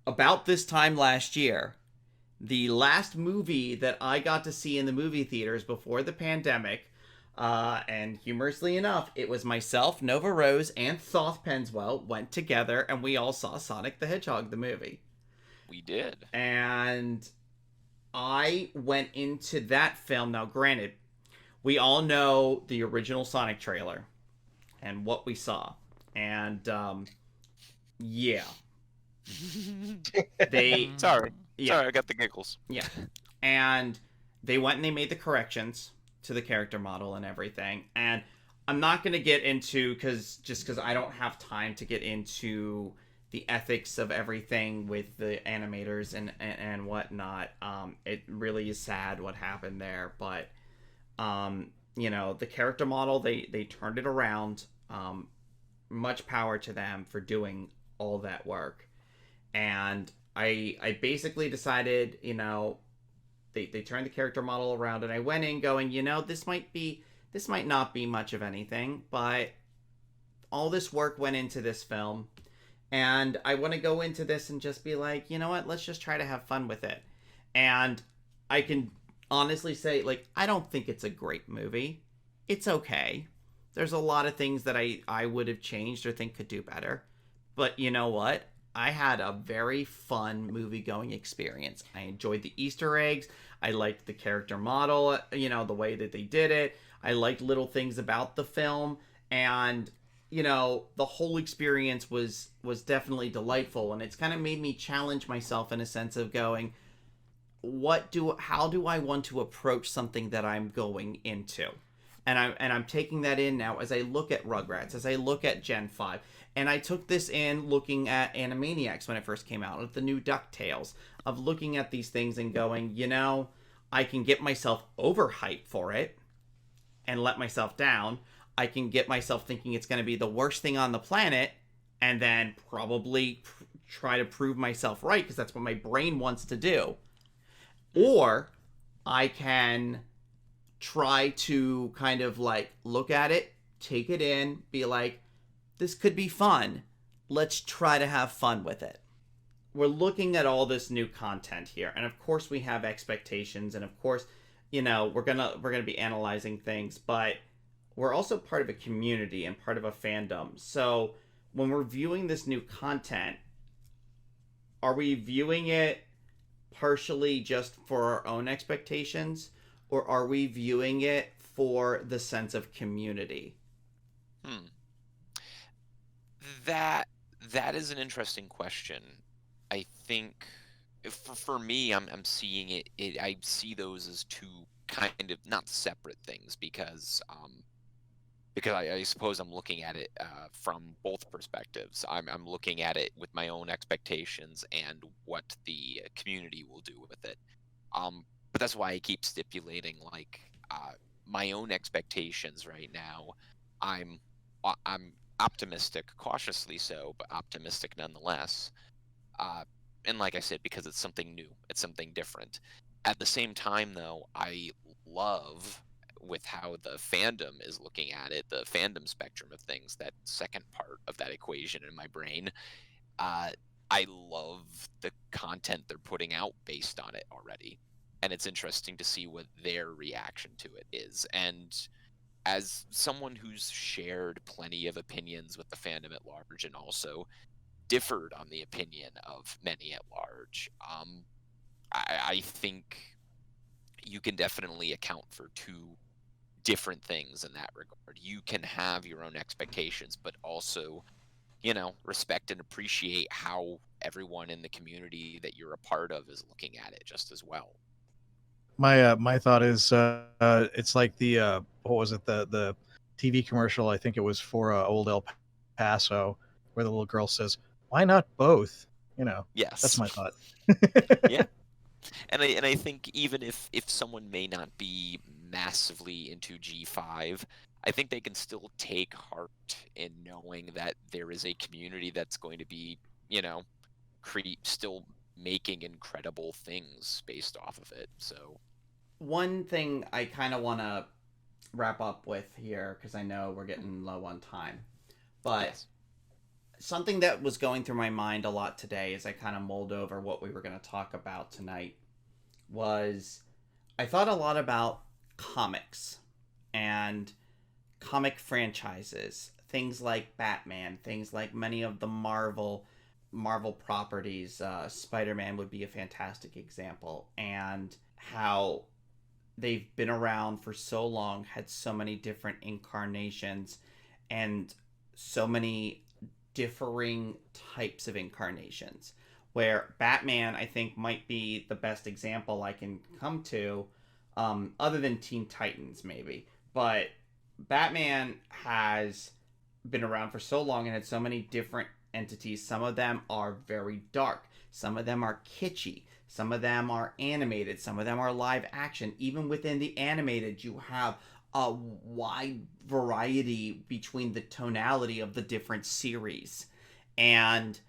about this time last year. The last movie that I got to see in the movie theaters before the pandemic, and humorously enough, it was myself, Nova Rose, and Thoth Penswell went together, and we all saw Sonic the Hedgehog, the movie. We did. And I went into that film. Now, granted, we all know the original Sonic trailer and what we saw. And, yeah. Sorry, I got the giggles. Yeah. And they went and they made the corrections to the character model and everything. And I'm not going to get into, because I don't have time to get into the ethics of everything with the animators and whatnot. It really is sad what happened there, but The character model, they turned it around. Much power to them for doing all that work. And I basically decided, they turned the character model around, and I went in going, this might not be much of anything, but all this work went into this film, and I want to go into this and just be like, you know what, let's just try to have fun with it. And I can honestly say, like, I don't think it's a great movie. It's okay. There's a lot of things that I would have changed or think could do better. But you know what? I had a very fun movie-going experience. I enjoyed the Easter eggs. I liked the character model, the way that they did it. I liked little things about the film. And, the whole experience was definitely delightful. And it's kind of made me challenge myself in a sense of going, how do I want to approach something that I'm going into? And I'm taking that in now as I look at Rugrats, as I look at Gen 5. And I took this in looking at Animaniacs when it first came out, at the new DuckTales, of looking at these things and going, I can get myself overhyped for it and let myself down. I can get myself thinking it's going to be the worst thing on the planet and then probably try to prove myself right because that's what my brain wants to do. Or I can try to kind of like look at it, take it in, be like, this could be fun. Let's try to have fun with it. We're looking at all this new content here, and of course we have expectations, and of course, we're gonna be analyzing things, but we're also part of a community and part of a fandom. So when we're viewing this new content, are we viewing it partially just for our own expectations, or are we viewing it for the sense of community? That is an interesting question. I think for me, I'm seeing it. I see those as two kind of not separate things because I suppose I'm looking at it from both perspectives. I'm looking at it with my own expectations and what the community will do with it. But that's why I keep stipulating like my own expectations right now. I'm optimistic, cautiously so, but optimistic nonetheless. And like I said, because it's something new, it's something different. At the same time, though, I love with how the fandom is looking at it, the fandom spectrum of things, that second part of that equation in my brain. I love the content they're putting out based on it already. And it's interesting to see what their reaction to it is. And as someone who's shared plenty of opinions with the fandom at large and also differed on the opinion of many at large, I think you can definitely account for two different things in that regard. You can have your own expectations, but also, respect and appreciate how everyone in the community that you're a part of is looking at it just as well. My thought is it's like the what was it, the TV commercial, I think it was for old El Paso, where the little girl says, why not both? Yes, that's my thought. Yeah. And I think even if someone may not be massively into G5, I think they can still take heart in knowing that there is a community that's going to be, still making incredible things based off of it. So one thing I kind of want to wrap up with here, because I know we're getting low on time, but yes. Something that was going through my mind a lot today as I kind of mulled over what we were going to talk about tonight was I thought a lot about comics and comic franchises, things like Batman, things like many of the Marvel properties. Spider-Man would be a fantastic example, and how they've been around for so long, had so many different incarnations and so many differing types of incarnations, where Batman, I think, might be the best example I can come to, other than Teen Titans maybe. But Batman has been around for so long and had so many different entities. Some of them are very dark, some of them are kitschy, some of them are animated, some of them are live action. Even within the animated, you have a wide variety between the tonality of the different series. And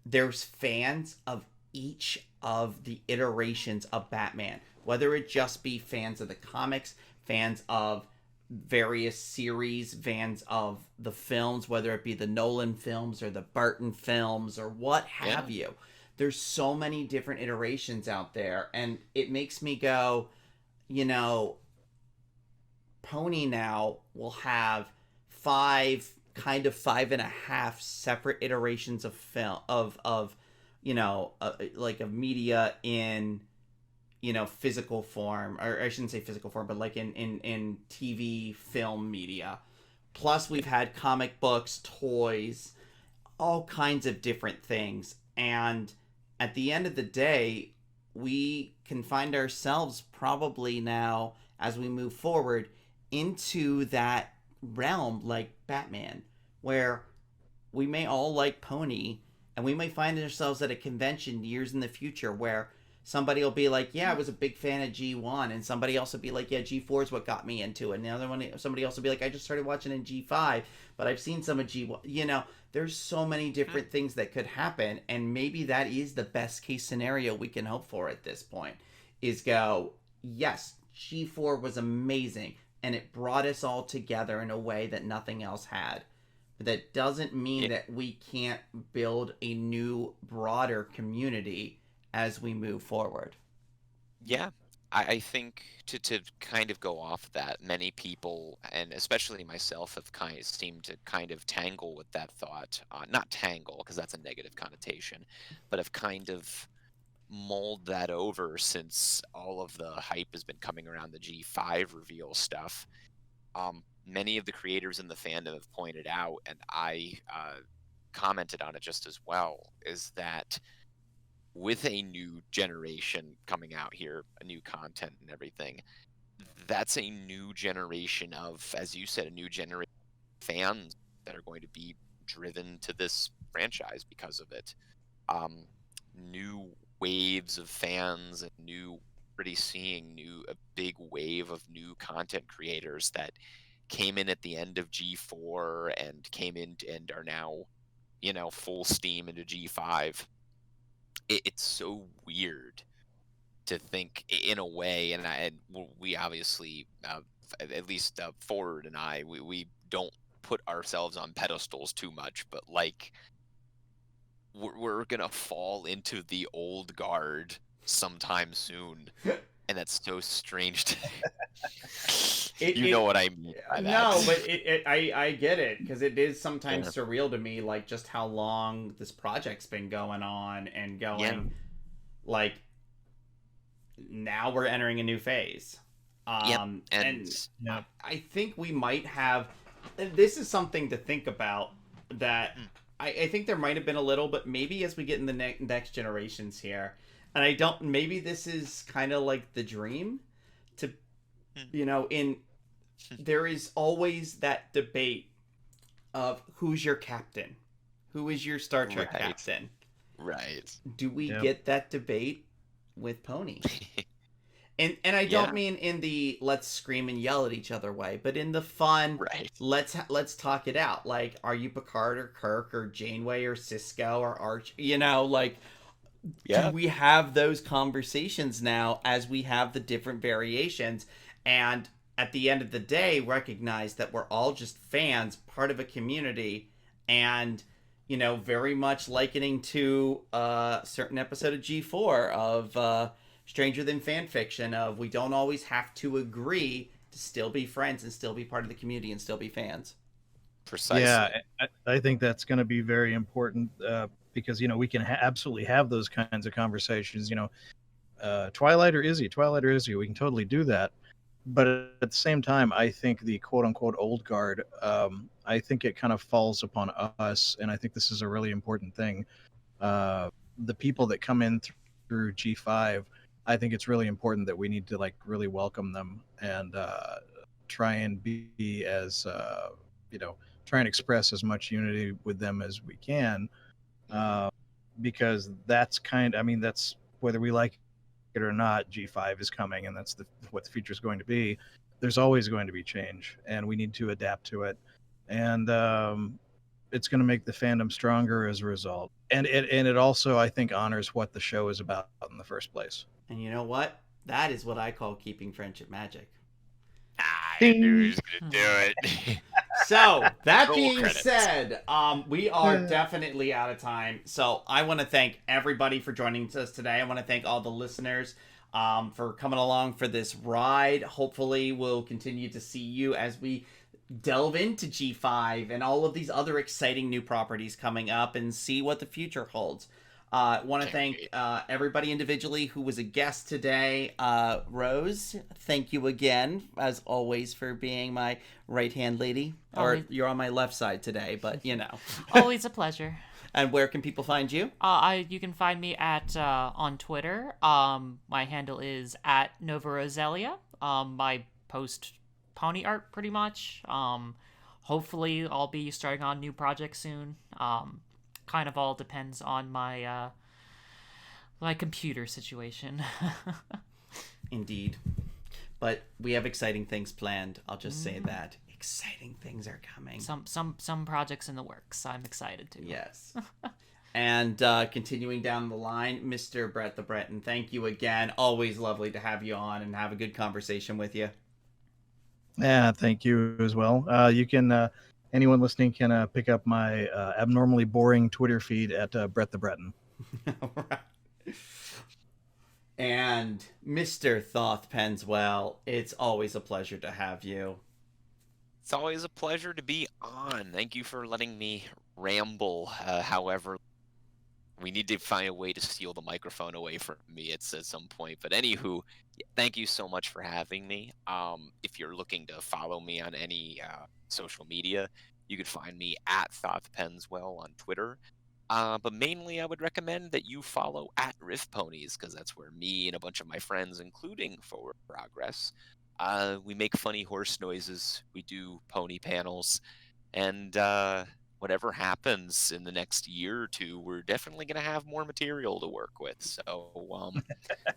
there's fans of each of the iterations of Batman, whether it just be fans of the comics, fans of various series, fans of the films, whether it be the Nolan films or the Burton films or what have you. There's so many different iterations out there, and it makes me go, you know, Pony now will have five and a half separate iterations of film of like of media in physical form, or I shouldn't say physical form, but like in TV film media. Plus we've had comic books, toys, all kinds of different things. And at the end of the day, we can find ourselves probably now as we move forward into that realm like Batman, where we may all like Pony, and we may find ourselves at a convention years in the future where somebody will be like, yeah, I was a big fan of G1, and somebody else will be like, yeah, G4 is what got me into it. And the other one, somebody else will be like, I just started watching in G5, but I've seen some of G1. There's so many different things that could happen, and maybe that is the best case scenario we can hope for at this point, is go, yes, G4 was amazing, and it brought us all together in a way that nothing else had. But that doesn't mean that we can't build a new, broader community as we move forward. Yeah, I think to kind of go off that, many people, and especially myself, have kind of seemed to kind of tangle with that thought. Not tangle, because that's a negative connotation, but have kind of mulled that over since all of the hype has been coming around the G5 reveal stuff. Many of the creators in the fandom have pointed out, and I commented on it just as well, is that with a new generation coming out here, a new content and everything, that's a new generation of, as you said, a new generation of fans that are going to be driven to this franchise because of it. New waves of fans and already seeing a big wave of new content creators that came in at the end of G4 and came in and are now, full steam into G5. It's so weird to think in a way, and we obviously, at least Ford and I, we don't put ourselves on pedestals too much, but like we're gonna fall into the old guard sometime soon, and that's so strange to know what I mean by that. No, but I get it, because it is sometimes surreal to me, like just how long this project's been going on and going, like now we're entering a new phase. And I think we might have. This is something to think about. That I think there might have been a little, but maybe as we get in the next generations here, and I don't. Maybe this is kind of like the dream, to there is always that debate of who's your captain, who is your Star Trek captain. Right. Do we get that debate with Pony? And I don't mean in the let's scream and yell at each other way, but in the fun, let's talk it out. Like, are you Picard or Kirk or Janeway or Cisco or Arch? Do we have those conversations now as we have the different variations? And at the end of the day, recognize that we're all just fans, part of a community, and very much likening to a certain episode of G4 of Stranger Than Fan Fiction, of we don't always have to agree to still be friends and still be part of the community and still be fans. Precisely. Yeah, I think that's going to be very important because we can absolutely have those kinds of conversations. Twilight or Izzy, we can totally do that. But at the same time, I think the quote-unquote old guard, I think it kind of falls upon us, and I think this is a really important thing. The people that come in through G5, I think it's really important that we need to really welcome them and try and be as try and express as much unity with them as we can, because that's that's whether we like it or not, G5 is coming, and that's what the future is going to be. there's always going to be change, and we need to adapt to it. And it's going to make the fandom stronger as a result. And it also, I think, honors what the show is about in the first place. And you know what? That is what I call keeping friendship magic. I knew he was gonna do it. So, that Roll being credits. said, we are definitely out of time. So, I want to thank everybody for joining us today. I want to thank all the listeners for coming along for this ride. Hopefully, we'll continue to see you as we delve into G5 and all of these other exciting new properties coming up and see what the future holds. I want to thank everybody individually who was a guest today. Rose, thank you again, as always, for being my right-hand lady. Or you're on my left side today, but you know. Always a pleasure. And where can people find you? You can find me at on Twitter. My handle is at Nova Roselia. I post pony art pretty much. Hopefully I'll be starting on new projects soon. Kind of all depends on my my computer situation. Indeed. But we have exciting things planned. I'll just say that. Exciting things are coming. Some projects in the works. I'm excited to. Yes. And continuing down the line, Mr. Bret the Breton, thank you again. Always lovely to have you on and have a good conversation with you. Yeah, thank you as well. You can anyone listening can pick up my abnormally boring Twitter feed at Bret the Breton. All right. And Mr. Thoth Penswell, it's always a pleasure to have you. It's always a pleasure to be on. Thank you for letting me ramble. However, we need to find a way to steal the microphone away from me at some point. But anywho, thank you so much for having me. If you're looking to follow me on any social media, you could find me at Thoth Penswell on Twitter. But mainly, I would recommend that you follow at Rift Ponies, because that's where me and a bunch of my friends, including Forward Progress, we make funny horse noises, we do pony panels, and whatever happens in the next year or two, we're definitely going to have more material to work with. So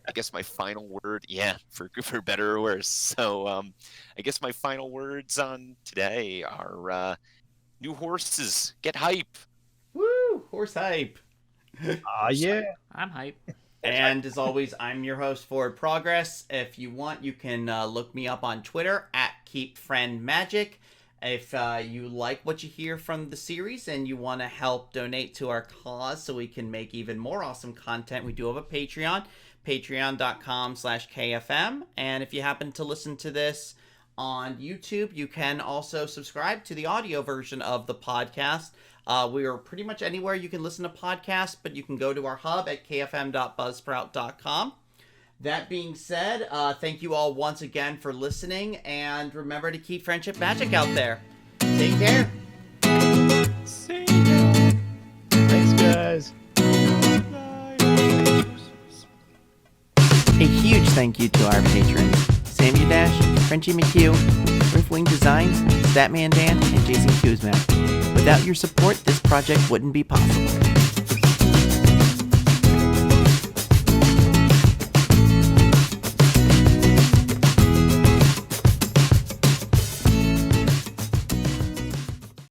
I guess my final word, for better or worse. So I guess my final words on today are new horses, get hype. Woo! Horse hype. Yeah. I'm hype. And as always, I'm your host, Forward Progress. If you want, you can look me up on Twitter at KeepFriendMagic. If you like what you hear from the series and you want to help donate to our cause so we can make even more awesome content, we do have a Patreon, patreon.com/KFM. And if you happen to listen to this on YouTube, you can also subscribe to the audio version of the podcast. We are pretty much anywhere you can listen to podcasts, but you can go to our hub at kfm.buzzsprout.com. That being said, thank you all once again for listening, and remember to keep friendship magic out there. Take care. See ya. Thanks, guys. A huge thank you to our patrons, SamuDash, Frenchie McHugh, Riftwing Designs, Statman Dan, and Jason Kuzmak. Without your support, this project wouldn't be possible.